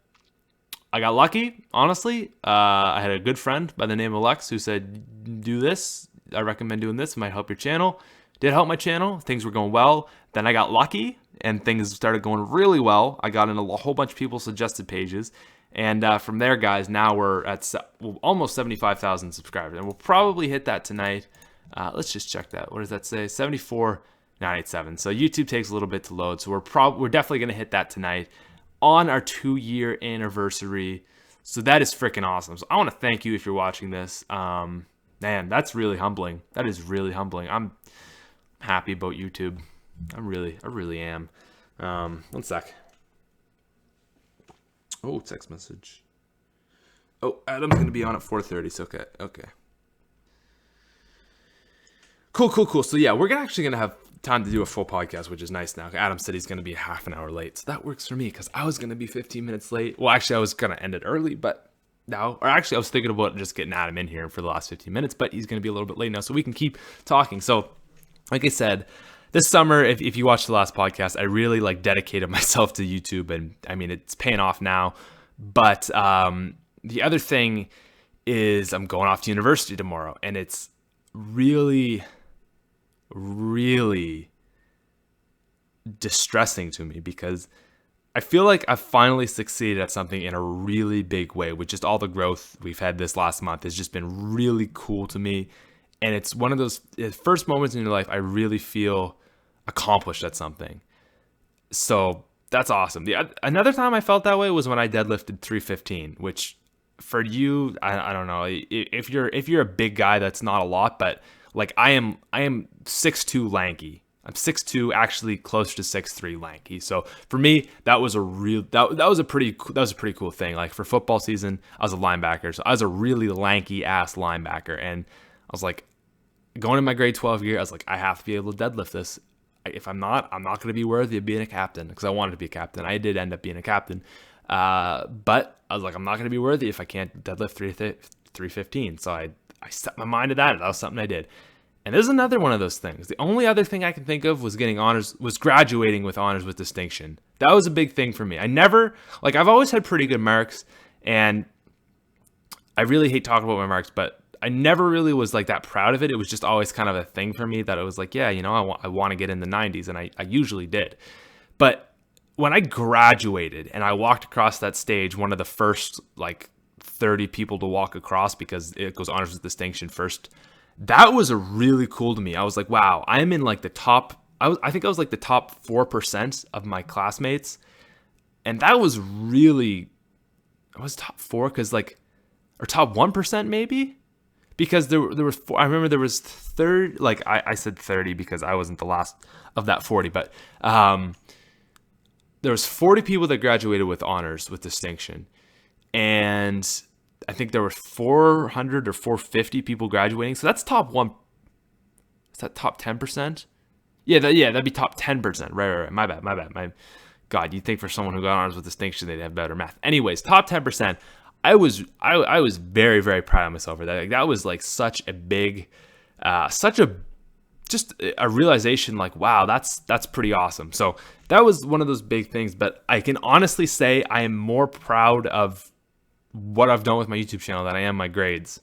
I got lucky, honestly. I had a good friend by the name of Lex who said, do this. I recommend doing this. It might help your channel. Did help my channel. Things were going well. Then I got lucky and things started going really well. I got in a whole bunch of people's suggested pages. And from there, guys, now we're at almost 75,000 subscribers. And we'll probably hit that tonight. Let's just check that. What does that say? 74,987. So YouTube takes a little bit to load. So we're definitely going to hit that tonight on our 2-year anniversary. So that is freaking awesome. So I want to thank you if you're watching this. Man, that's really humbling. That is really humbling. I'm happy about YouTube. I really am. One sec. Oh, text message. Oh, Adam's going to be on at 4:30. So okay. Cool. So yeah, we're actually going to have time to do a full podcast, which is nice now. Adam said he's going to be half an hour late. So that works for me because I was going to be 15 minutes late. Well, actually, I was going to end it early, but now, or actually, I was thinking about just getting Adam in here for the last 15 minutes, but he's going to be a little bit late now, so we can keep talking. So, like I said, this summer, if you watched the last podcast, I really dedicated myself to YouTube, and I mean, it's paying off now. But the other thing is I'm going off to university tomorrow, and it's really distressing to me because I feel like I've finally succeeded at something in a really big way, with just all the growth we've had this last month has just been really cool to me. And it's one of those first moments in your life I really feel accomplished at something. So that's awesome. Another time I felt that way was when I deadlifted 315, which for you, I don't know, if you're a big guy, that's not a lot, but like I am 6'2" lanky. I'm 6'2", actually closer to 6'3" lanky. So for me, that was a pretty cool thing. Like for football season, I was a linebacker, so I was a really lanky ass linebacker, and I was like, going in my grade 12 year, I was like, I have to be able to deadlift this. If I'm not going to be worthy of being a captain, because I wanted to be a captain. I did end up being a captain, but I was like, I'm not going to be worthy if I can't deadlift 315. So I set my mind to that. That was something I did. And this is another one of those things. The only other thing I can think of was graduating with honors with distinction. That was a big thing for me. I've always had pretty good marks, and I really hate talking about my marks, but I never really was like that proud of it. It was just always kind of a thing for me that it was like, yeah, I want to get in the 90s, and I usually did. But when I graduated and I walked across that stage, one of the first 30 people to walk across, because it goes honors with distinction first, that was really cool to me. I was like, wow, I'm in the top, I think I was the top 4% of my classmates. And that was really, I was top 4 because or top 1% maybe? Because there was I remember there was I said 30 because I wasn't the last of that 40, but there was 40 people that graduated with honors with distinction. And I think there were 400 or 450 people graduating. So that's top 1. Is that top 10%? Yeah, that'd be top 10%. Right. My bad. My God, you'd think for someone who got honors with distinction, they'd have better math. Anyways, top 10%. I was very, very proud of myself for that. That was such a big, just a realization wow, that's pretty awesome. So that was one of those big things. But I can honestly say I am more proud of what I've done with my YouTube channel than I am my grades,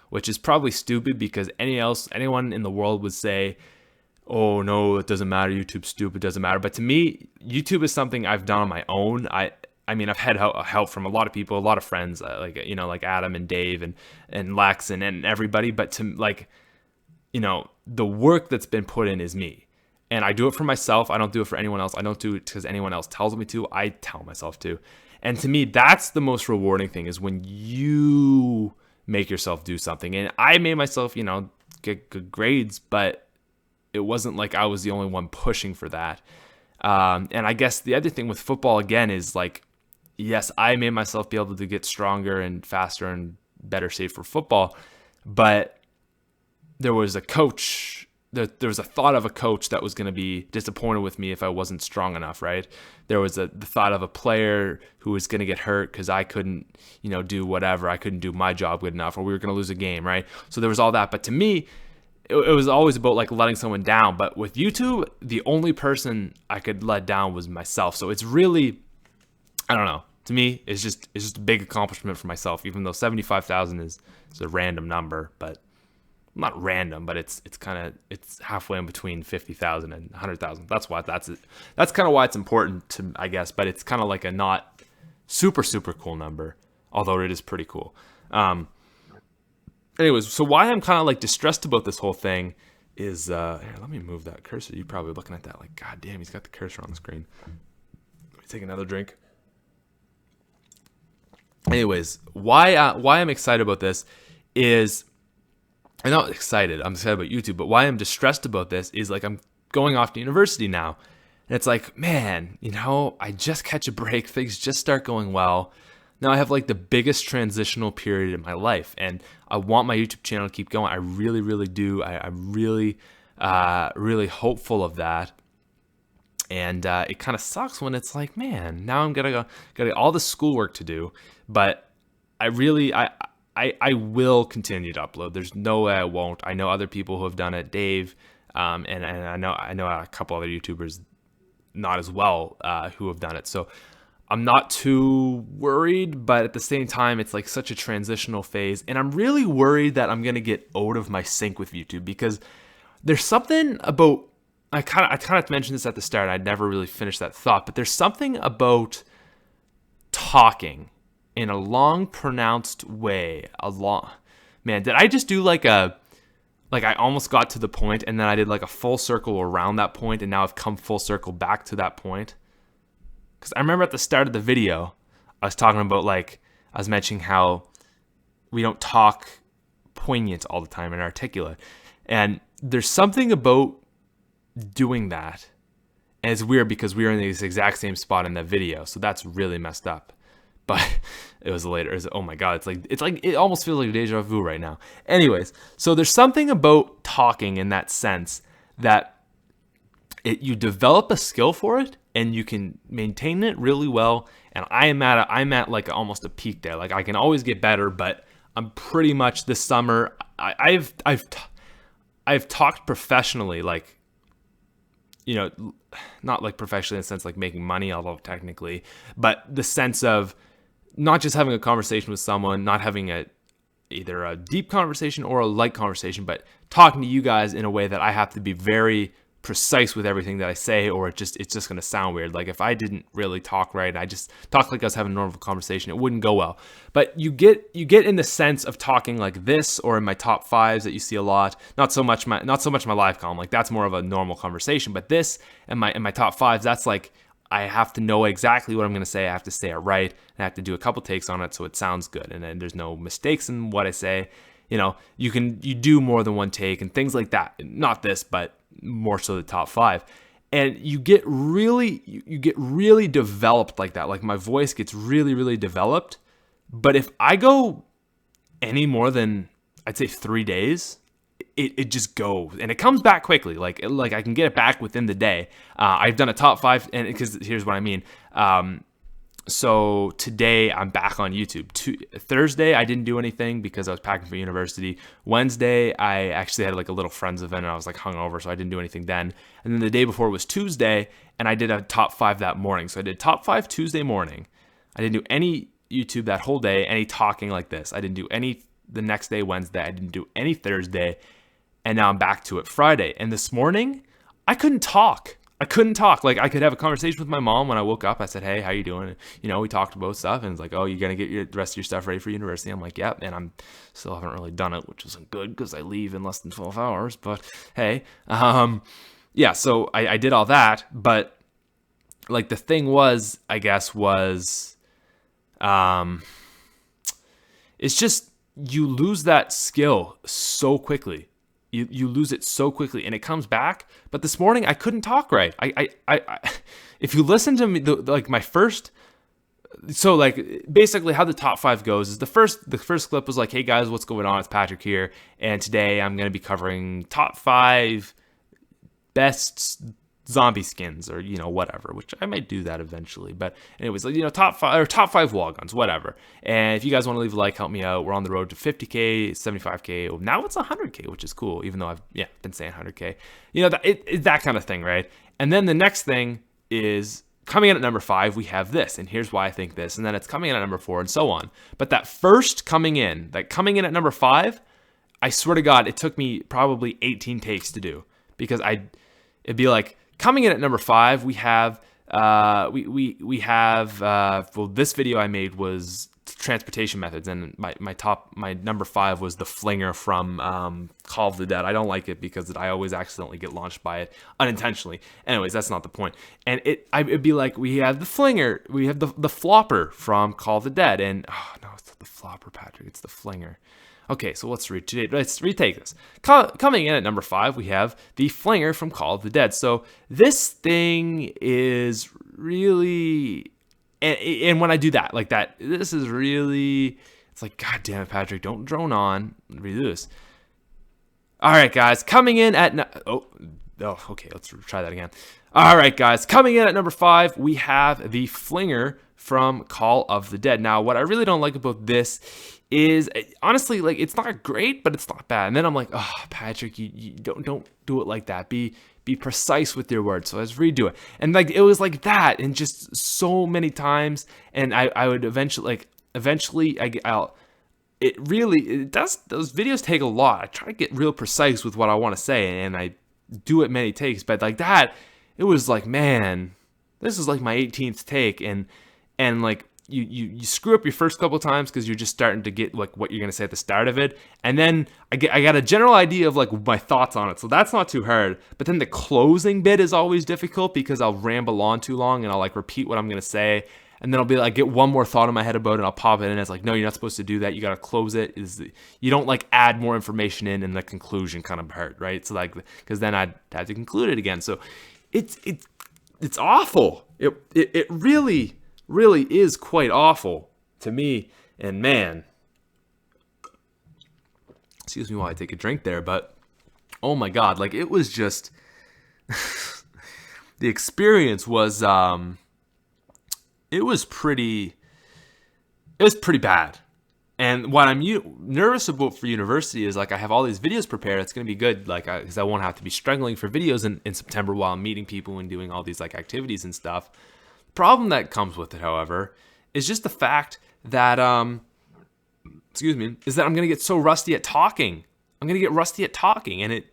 which is probably stupid because anyone in the world would say, oh no, it doesn't matter, YouTube's stupid, it doesn't matter. But to me, YouTube is something I've done on my own. I mean, I've had help from a lot of people, a lot of friends, like Adam and Dave and Lex and everybody. But to the work that's been put in is me. And I do it for myself. I don't do it for anyone else. I don't do it because anyone else tells me to. I tell myself to. And to me, that's the most rewarding thing, is when you make yourself do something. And I made myself, get good grades, but it wasn't like I was the only one pushing for that. And I guess the other thing with football again is like, yes, I made myself be able to get stronger and faster and better shape for football, but there was a coach, there was a thought of a coach that was going to be disappointed with me if I wasn't strong enough, right? There was the thought of a player who was going to get hurt because I couldn't, do whatever. I couldn't do my job good enough, or we were going to lose a game, right? So there was all that. But to me, it was always about like letting someone down. But with YouTube, the only person I could let down was myself. So it's really, I don't know. To me, it's just a big accomplishment for myself, even though 75,000 is a random number, but not random, but it's halfway in between 50,000 and 100,000. That's kind of why it's important to, I guess, but it's kind of like a not super, super cool number, although it is pretty cool. Anyways, so why I'm kind of like distressed about this whole thing is, here, let me move that cursor. You're probably looking at that like, God damn, he's got the cursor on the screen. Let me take another drink. Anyways, why I'm excited about this is, I'm not excited, I'm excited about YouTube, but why I'm distressed about this is like I'm going off to university now. And it's like, man, I just catch a break, things just start going well. Now I have like the biggest transitional period in my life, and I want my YouTube channel to keep going. I really, really do. I'm really, really hopeful of that. And it kind of sucks when it's like, man, now I'm got all the schoolwork to do, but I will continue to upload. There's no way I won't. I know other people who have done it, Dave, and I know a couple other YouTubers, not as well, who have done it. So I'm not too worried, but at the same time, it's like such a transitional phase, and I'm really worried that I'm gonna get out of my sync with YouTube, because there's something about, I kind of mentioned this at the start. I'd never really finished that thought, but there's something about talking in a long, pronounced way. Man, did I just do like I almost got to the point, and then I did like a full circle around that point, and now I've come full circle back to that point? Because I remember at the start of the video, I was talking about I was mentioning how we don't talk poignant all the time and articulate, and there's something about doing that, and it's weird because we were in this exact same spot in that video, so that's really messed up. But it was later. Oh my god, it's like it almost feels like deja vu right now. Anyways, so there's something about talking in that sense that you develop a skill for it and you can maintain it really well. And I'm at like almost a peak there. Like I can always get better, but I'm pretty much this summer. I've talked professionally, not like professionally in the sense like making money, although technically, but the sense of not just having a conversation with someone, not having either a deep conversation or a light conversation, but talking to you guys in a way that I have to be very precise with everything that I say, or it's just going to sound weird. Like if I didn't really talk right, I just talked like I was having a normal conversation, it wouldn't go well. But you get in the sense of talking like this, or in my top fives that you see a lot. Not so much my live column, like that's more of a normal conversation. But this and my top fives, that's like I have to know exactly what I'm going to say. I have to say it right, and I have to do a couple takes on it so it sounds good, and then there's no mistakes in what I say. You do more than one take and things like that. Not this, but more so the top five. And you get really developed like that. Like my voice gets really, really developed. But if I go any more than, I'd say 3 days, it just goes, and it comes back quickly. Like I can get it back within the day. I've done a top five, and because here's what I mean. So today I'm back on YouTube. Thursday I didn't do anything because I was packing for university. Wednesday I actually had like a little friends event, and I was like hungover, so I didn't do anything then. And then the day before was Tuesday, and I did a top five that morning. So I did top five Tuesday morning. I didn't do any YouTube that whole day, any talking like this. I didn't do any the next day, Wednesday. I didn't do any Thursday, and now I'm back to it Friday. And this morning I couldn't talk. Like I could have a conversation with my mom when I woke up. I said, "Hey, how you doing?" We talked about stuff, and it's like, "Oh, you're gonna get the rest of your stuff ready for university?" I'm like, "Yep." And I'm still haven't really done it, which isn't good because I leave in less than 12 hours. But hey, yeah. So I did all that, but like the thing was, I guess, it's just you lose that skill so quickly. You lose it so quickly, and it comes back. But this morning I couldn't talk right. I if you listen to me, like my first, so like basically how the top 5 goes is the first clip was like, hey guys, what's going on? It's Patrick here, and today I'm gonna be covering top 5 best zombie skins, or whatever, which I might do that eventually. But anyways, like, top 5 wall guns, whatever. And if you guys want to leave a like, help me out. We're on the road to 50k, 75k. Now it's 100k, which is cool, even though I've been saying 100k. That kind of thing, right? And then the next thing is coming in at number 5. We have this, and here's why I think this, and then it's coming in at number 4, and so on. But that first coming in at number 5, I swear to God, it took me probably 18 takes to do, because it'd be like, coming in at number 5, we have this video I made was transportation methods, and my number 5 was the flinger from Call of the Dead. I don't like it because I always accidentally get launched by it unintentionally. Anyways, that's not the point. And it'd be like, we have the flinger, we have the flopper from Call of the Dead, and oh no, it's not the flopper, Patrick, it's the flinger. Okay, so let's retake this. Coming in at number 5, we have the flinger from Call of the Dead. So this thing is really, and when I do that, like that, this is really, it's like, God damn it, Patrick, don't drone on. Redo this. All right, guys, coming in at, okay, let's try that again. All right, guys, coming in at number 5, we have the flinger from Call of the Dead. Now, what I really don't like about this is, honestly, like, it's not great, but it's not bad. And then I'm like, oh, Patrick, you don't do it like that. Be precise with your words. So let's redo it. And like, it was like that, and just so many times. And I would eventually those videos take a lot. I try to get real precise with what I want to say, and I do it many takes. But like that, it was like, man, this is like my 18th take, and like, you screw up your first couple of times because you're just starting to get like what you're gonna say at the start of it, and then I got a general idea of like my thoughts on it, so that's not too hard. But then the closing bit is always difficult because I'll ramble on too long, and I'll like repeat what I'm gonna say, and then I'll be like, get one more thought in my head about it, and I'll pop it in. It's like, no, you're not supposed to do that. You gotta close it. You don't like add more information in, and the conclusion kind of hurt, right? So like, because then I'd have to conclude it again. So it's awful. It really is quite awful to me. And man, excuse me while I take a drink there, but oh my God, like, it was just the experience was it was pretty bad. And what I'm nervous about for university is, like, I have all these videos prepared. It's going to be good, like, because I won't have to be struggling for videos in September while I'm meeting people and doing all these like activities and stuff. Problem that comes with it, however, is just the fact that is that I'm gonna get so rusty at talking. And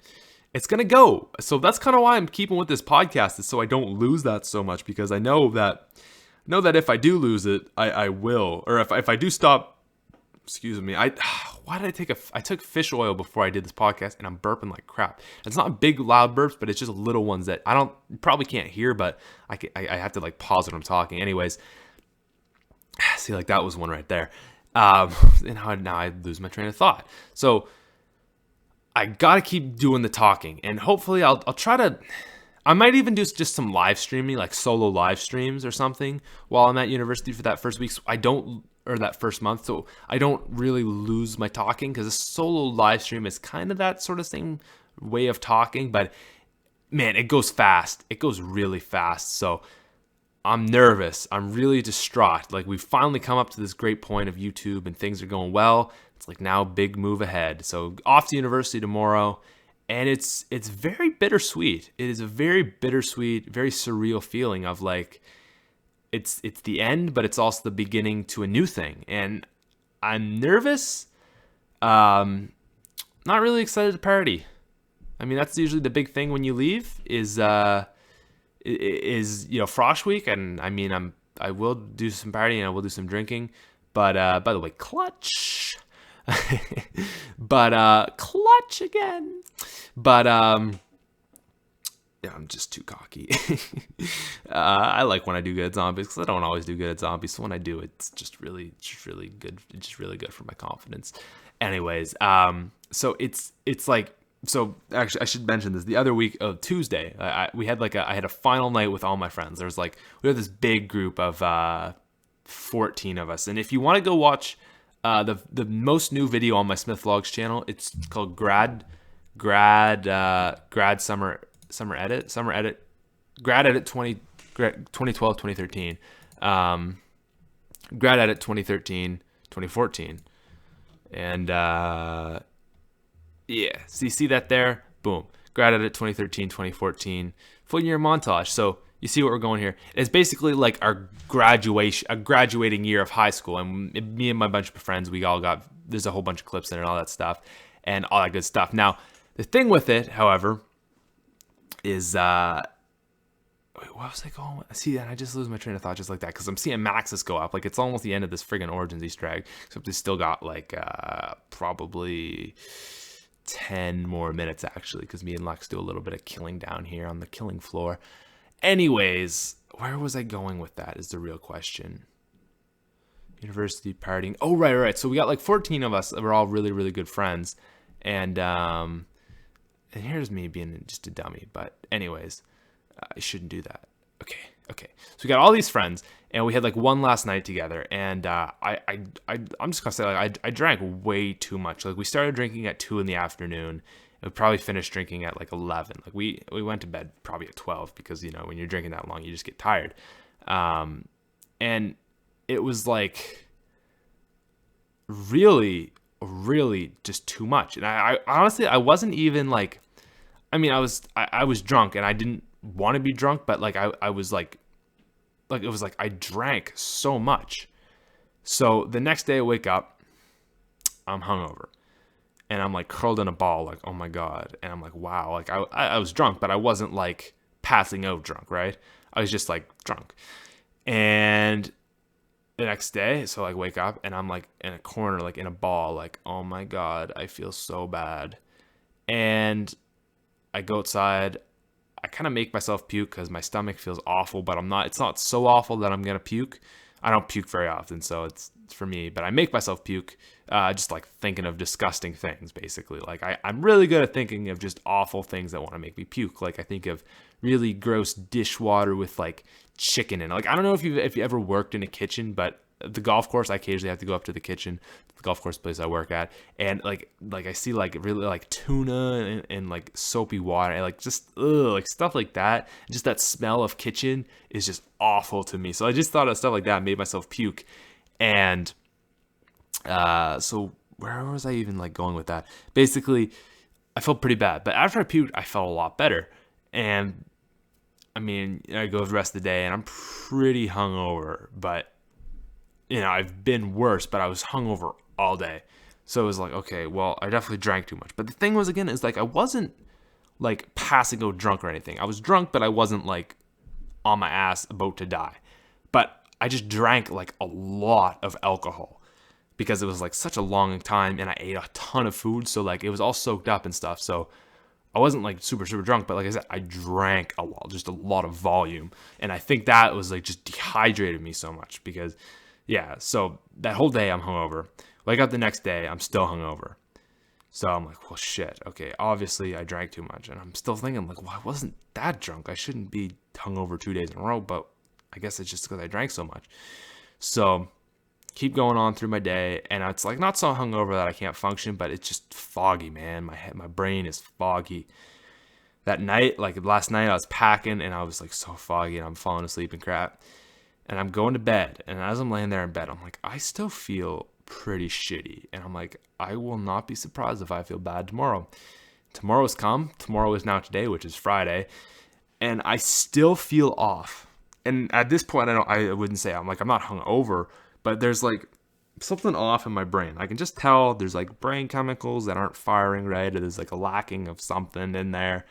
it's gonna go. So that's kind of why I'm keeping with this podcast, is so I don't lose that so much, because I know that if I do lose it, I will, or if I do stop. Why did I take I took fish oil before I did this podcast, and I'm burping like crap. It's not big loud burps, but it's just little ones that you probably can't hear, but I have to like pause when I'm talking. Anyways, see, like, that was one right there. And now I lose my train of thought. So I gotta keep doing the talking, and hopefully I'll try to. I might even do just some live streaming, like solo live streams or something, while I'm at university for that first week. So or that first month, so I don't really lose my talking, because a solo live stream is kind of that sort of same way of talking, but man, it goes fast. It goes really fast. So I'm nervous. I'm really distraught. Like, we've finally come up to this great point of YouTube, and things are going well. It's like, now big move ahead. So off to university tomorrow, and it's very bittersweet. It is a very bittersweet, very surreal feeling of like, it's the end, but it's also the beginning to a new thing. And I'm nervous. Not really excited to party. I mean, that's usually the big thing when you leave is Frosh Week. And I mean, I will do some partying, and I will do some drinking. But by the way, clutch. But clutch again. But yeah, I'm just too cocky. I like when I do good at zombies, because I don't always do good at zombies. So when I do, it's just really good. It's just really good for my confidence. Anyways, so it's like, So actually, I should mention this. The other week of Tuesday, we had I had a final night with all my friends. There was we had this big group of 14 of us. And if you want to go watch the most new video on my Smith Vlogs channel, it's called grad summer edit grad edit 2012 2013 grad edit 2013 2014. And yeah, so you see that there? Boom. Grad edit 2013 2014 full year montage. So you see what we're going here. It's basically like our graduating year of high school. And me and my bunch of friends, we all got, there's a whole bunch of clips in it and all that stuff and all that good stuff. Now, the thing with it, however, is, wait, what was I going with? See, and I just lose my train of thought just like that because I'm seeing Maxis go up. Like, it's almost the end of this friggin' Origins Easter egg. Except they still got, probably 10 more minutes, actually, because me and Lex do a little bit of killing down here on the killing floor. Anyways, where was I going with that is the real question. University partying. Oh, right. So we got 14 of us that were all really, really good friends. And here's me being just a dummy. But anyways, I shouldn't do that. Okay. So we got all these friends, and we had one last night together. And I'm just gonna say I drank way too much. We started drinking at 2 p.m. We probably finished drinking at 11. We went to bed probably at 12 because when you're drinking that long, you just get tired. And it was really, really just too much. And I honestly, I wasn't even I was drunk and I didn't want to be drunk, but I was it was I drank so much. So the next day I wake up, I'm hungover. And I'm curled in a ball, oh my God. And I'm wow. I was drunk, but I wasn't passing out drunk, right? I was just drunk. And the next day, so wake up and I'm in a corner, in a ball, oh my God, I feel so bad. And I go outside. I kind of make myself puke because my stomach feels awful, but it's not so awful that I'm going to puke. I don't puke very often, so it's for me, but I make myself puke just thinking of disgusting things, basically. I'm really good at thinking of just awful things that want to make me puke. I think of really gross dishwater with chicken in it. I don't know if you ever worked in a kitchen, but the golf course, I occasionally have to go up to the kitchen, the golf course place I work at, and I see really tuna and soapy water and just stuff like that. Just that smell of kitchen is just awful to me. So I just thought of stuff like that, made myself puke. And so where was I even going with that? Basically, I felt pretty bad, but after I puked, I felt a lot better. And I go the rest of the day and I'm pretty hungover, but I've been worse, but I was hungover all day. So it was okay, well, I definitely drank too much. But the thing was, again, is I wasn't passing out drunk or anything. I was drunk, but I wasn't on my ass about to die. But I just drank a lot of alcohol because it was such a long time and I ate a ton of food. So it was all soaked up and stuff. So I wasn't super, super drunk, but I said, I drank a lot, just a lot of volume. And I think that was just dehydrated me so much because, yeah. So that whole day I'm hungover. Wake up the next day, I'm still hungover. So I'm well, shit. Okay, obviously I drank too much. And I'm still thinking well, I wasn't that drunk. I shouldn't be hungover 2 days in a row, but I guess it's just because I drank so much. So keep going on through my day, and it's not so hungover that I can't function, but it's just foggy, man. My brain is foggy. That night, last night, I was packing, and I was so foggy, and I'm falling asleep and crap. And I'm going to bed, and as I'm laying there in bed, I'm I still feel pretty shitty, and I'm I will not be surprised if I feel bad tomorrow. Tomorrow's come. Tomorrow is now today, which is Friday, and I still feel off. And at this point, I wouldn't say I'm not hungover, but there's something off in my brain. I can just tell there's brain chemicals that aren't firing right, or there's a lacking of something in there,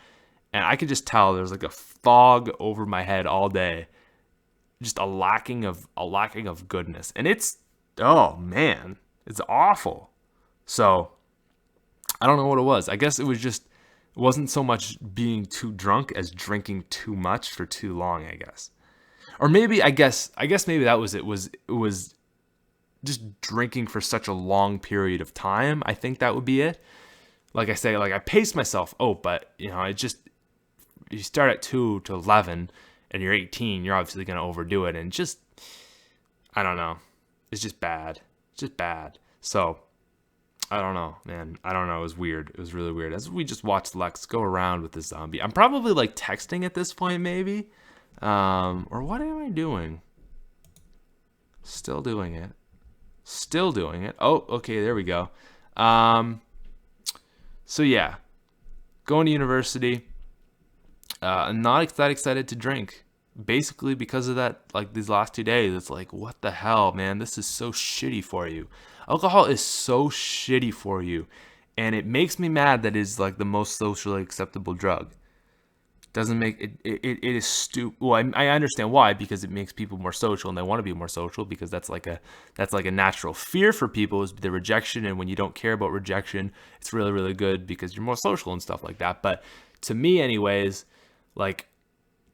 and I can just tell there's a fog over my head all day, just a lacking of goodness, and it's, oh man, it's awful. So I don't know what it was. I guess it wasn't so much being too drunk as drinking too much for too long, I guess. Or maybe, I guess maybe that was it. It was just drinking for such a long period of time. I think that would be it. like I say, like I pace myself. Oh, but you know, you start at 2 to 11 and you're 18, you're obviously going to overdo it. And just, I don't know. It's just bad. It's just bad. So I don't know, man. I don't know. It was weird. It was really weird. As we just watched Lex go around with the zombie. I'm probably like texting at this point, maybe. Or what am I doing? Still doing it. Still doing it. Oh, okay. There we go. So yeah, going to university. I'm not that excited to drink. Basically because of that, like these last 2 days, it's like, what the hell, man? This is so shitty for you. Alcohol is so shitty for you. And it makes me mad that it's like the most socially acceptable drug. Doesn't make it, it is stupid. Well, I understand why, because it makes people more social and they want to be more social, because that's like a natural fear for people, is the rejection. And when you don't care about rejection, it's really, really good because you're more social and stuff like that. But to me anyways, like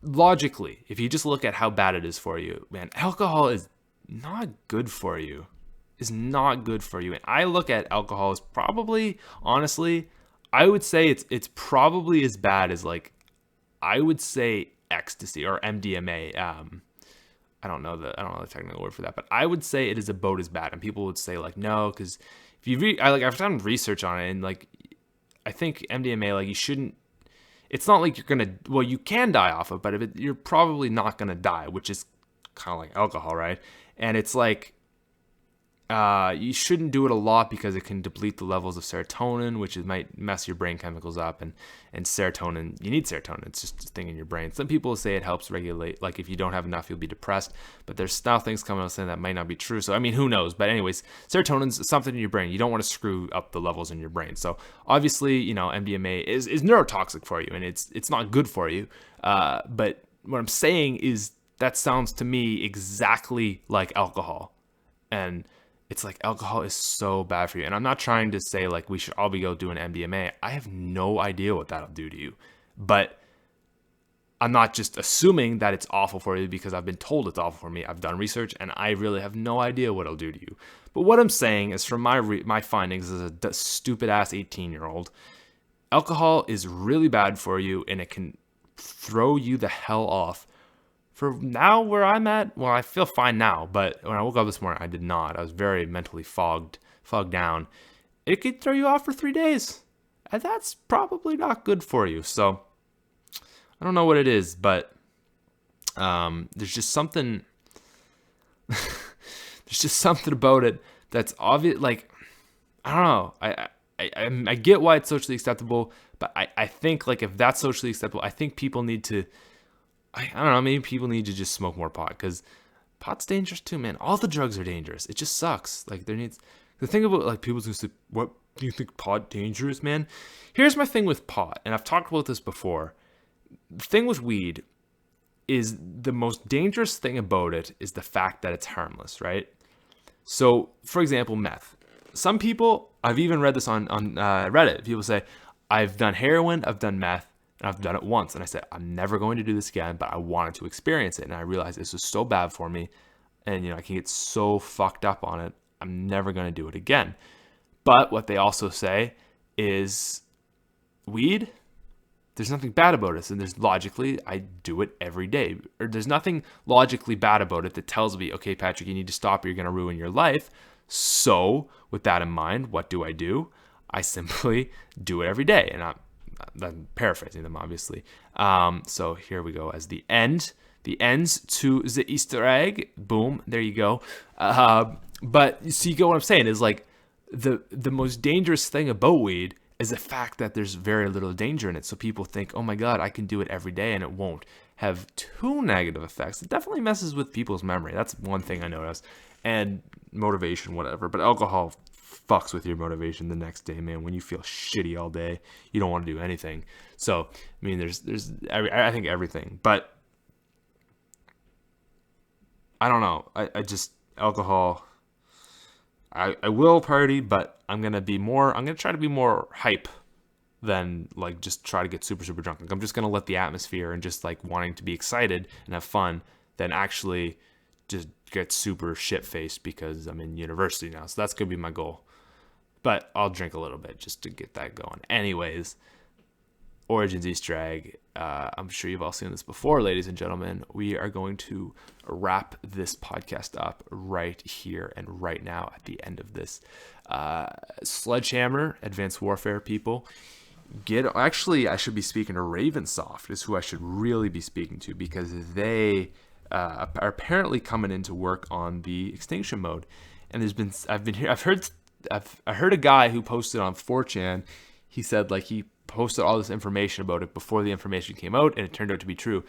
logically, if you just look at how bad it is for you, man, alcohol is not good for you. Is not good for you. And I look at alcohol as probably, honestly, I would say it's probably as bad as like, I would say ecstasy or MDMA. I don't know the technical word for that, but I would say it is about as bad. And people would say like, no, because if you read, I've done research on it, and like, I think MDMA, like you shouldn't. It's not like you're gonna. Well, you can die off of, but you're probably not gonna die, which is kind of like alcohol, right? And it's like, you shouldn't do it a lot because it can deplete the levels of serotonin, which might mess your brain chemicals up. And serotonin, you need serotonin. It's just a thing in your brain. Some people say it helps regulate, like if you don't have enough, you'll be depressed. But there's now things coming out saying that might not be true. So, I mean, who knows? But anyways, serotonin's something in your brain. You don't want to screw up the levels in your brain. So obviously, you know, MDMA is neurotoxic for you, and it's not good for you. But what I'm saying is that sounds to me exactly like alcohol. And it's like alcohol is so bad for you. And I'm not trying to say like we should all be go doing MDMA. I have no idea what that'll do to you. But I'm not just assuming that it's awful for you because I've been told it's awful for me. I've done research and I really have no idea what it'll do to you. But what I'm saying is, from my findings as a stupid ass 18-year-old, alcohol is really bad for you, and it can throw you the hell off. For now, where I'm at, well, I feel fine now, but when I woke up this morning, I did not. I was very mentally fogged down. It could throw you off for 3 days, and that's probably not good for you. So I don't know what it is, but there's just something. There's just something about it that's obvious. Like, I don't know. I get why it's socially acceptable, but I think like if that's socially acceptable, I think people need to. I don't know, maybe people need to just smoke more pot, because pot's dangerous too, man. All the drugs are dangerous. It just sucks. Like, the thing about, like, people's gonna say, what, do you think pot dangerous, man? Here's my thing with pot, and I've talked about this before. The thing with weed is the most dangerous thing about it is the fact that it's harmless, right? So, for example, meth. Some people, I've even read this on Reddit, people say, I've done heroin, I've done meth, and I've done it once. And I said, I'm never going to do this again, but I wanted to experience it. And I realized this was so bad for me. And, you know, I can get so fucked up on it. I'm never going to do it again. But what they also say is weed, there's nothing bad about it. And there's logically, I do it every day. Or there's nothing logically bad about it that tells me, okay, Patrick, you need to stop or you're going to ruin your life. So with that in mind, what do? I simply do it every day. And I'm paraphrasing them, obviously. So here we go as the ends to the Easter egg. Boom, there you go. But you see, what I'm saying is, like, the most dangerous thing about weed is the fact that there's very little danger in it. So people think, oh my God, I can do it every day, and it won't have too negative effects. It definitely messes with people's memory. That's one thing I noticed, and motivation, whatever. But alcohol fucks with your motivation the next day, man. When you feel shitty all day, you don't want to do anything. So, I mean, I think everything, but I don't know. I just, alcohol, I will party, but I'm going to try to be more hype than like just try to get super, super drunk. Like, I'm just going to let the atmosphere and just like wanting to be excited and have fun than actually just get super shit faced because I'm in university now. So that's going to be my goal. but I'll drink a little bit just to get that going. Anyways, Origins Easter egg. I'm sure you've all seen this before, ladies and gentlemen. We are going to wrap this podcast up right here and right now at the end of this. Sledgehammer, Advanced Warfare people. Actually, I should be speaking to Ravensoft is who I should really be speaking to, because they are apparently coming into work on the extinction mode. And I've heard a guy who posted on 4chan. He said like he posted all this information about it before the information came out, and it turned out to be true.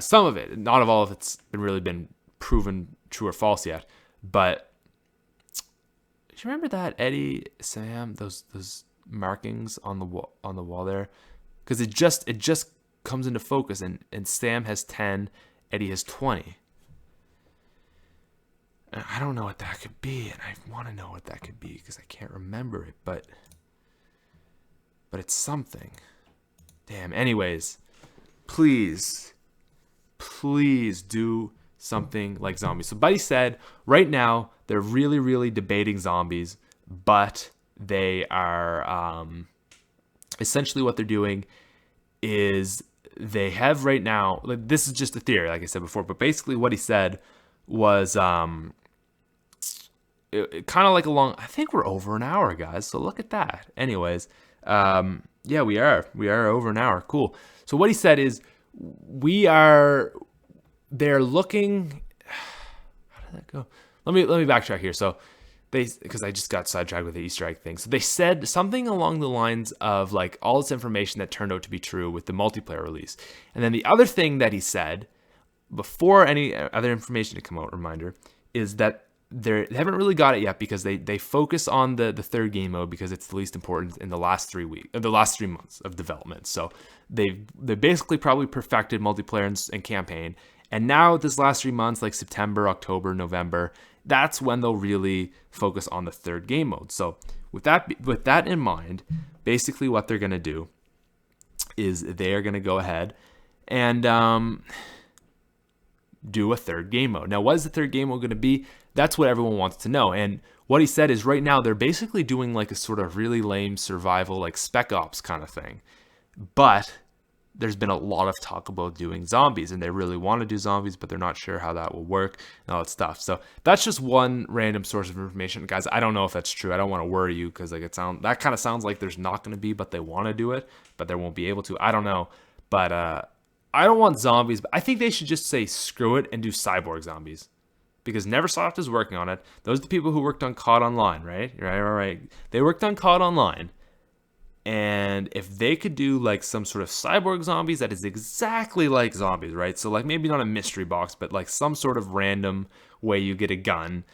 Some of it, not all of it's been proven true or false yet. But do you remember that Eddie, Sam, those markings on the wall there? Because it just comes into focus, and Sam has 10, Eddie has 20. And I don't know what that could be, and I want to know what that could be because I can't remember it, but it's something. Damn. Anyways, please do something like zombies. So Buddy said right now they're really, really debating zombies, but they are essentially what they're doing is they have right now, like, this is just a theory, like I said before, but basically what he said was kind of like I think we're over an hour, guys, so look at that. Anyways, yeah, we are over an hour. Cool. So what he said is they're looking, how did that go? Let me backtrack here. So because I just got sidetracked with the Easter egg thing. So they said something along the lines of like all this information that turned out to be true with the multiplayer release. And then the other thing that he said before any other information to come out, reminder, is that they haven't really got it yet because they focus on the third game mode because it's the least important in the last 3 months of development. So they basically probably perfected multiplayer and campaign. And now this last 3 months, like September, October, November, that's when they'll really focus on the third game mode. So with that in mind, basically what they're going to do is they are going to go ahead and do a third game mode. Now, what is the third game mode going to be? That's what everyone wants to know. And what he said is right now they're basically doing like a sort of really lame survival, like Spec Ops kind of thing. But there's been a lot of talk about doing zombies, and they really want to do zombies, but they're not sure how that will work and all that stuff. So that's just one random source of information, guys. I don't know if that's true. I don't want to worry you because like that kind of sounds like there's not going to be, but they want to do it, but they won't be able to. I don't know, but I don't want zombies. But I think they should just say screw it and do cyborg zombies, because Neversoft is working on it. Those are the people who worked on COD Online, right? Right. They worked on COD Online. And if they could do like some sort of cyborg zombies that is exactly like zombies, right? So like maybe not a mystery box, but like some sort of random way you get a gun.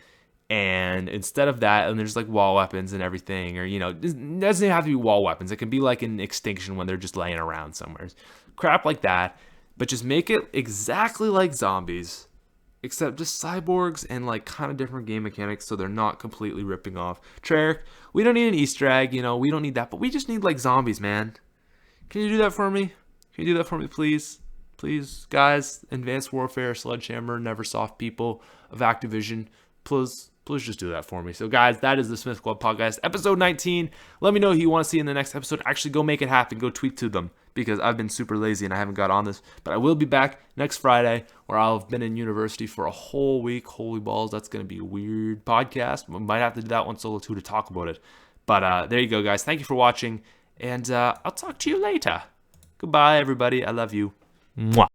And instead of that, and there's like wall weapons and everything, or, you know, it doesn't even have to be wall weapons. It can be like an extinction when they're just laying around somewhere. Crap like that. But just make it exactly like zombies, except just cyborgs and like kind of different game mechanics, so they're not completely ripping off Treyarch. We don't need an Easter egg, you know, we don't need that, but we just need like zombies, man. Can you do that for me? Can you do that for me, please? Please, guys, Advanced Warfare, Sledgehammer, Neversoft people of Activision, please just do that for me. So guys, that is the SmithSquad Podcast, episode 19. Let me know who you want to see in the next episode. Actually, go make it happen. Go tweet to them, because I've been super lazy and I haven't got on this. But I will be back next Friday, where I'll have been in university for a whole week. Holy balls, that's going to be a weird podcast. We might have to do that one solo too to talk about it. But there you go, guys. Thank you for watching, and I'll talk to you later. Goodbye, everybody. I love you. Mwah.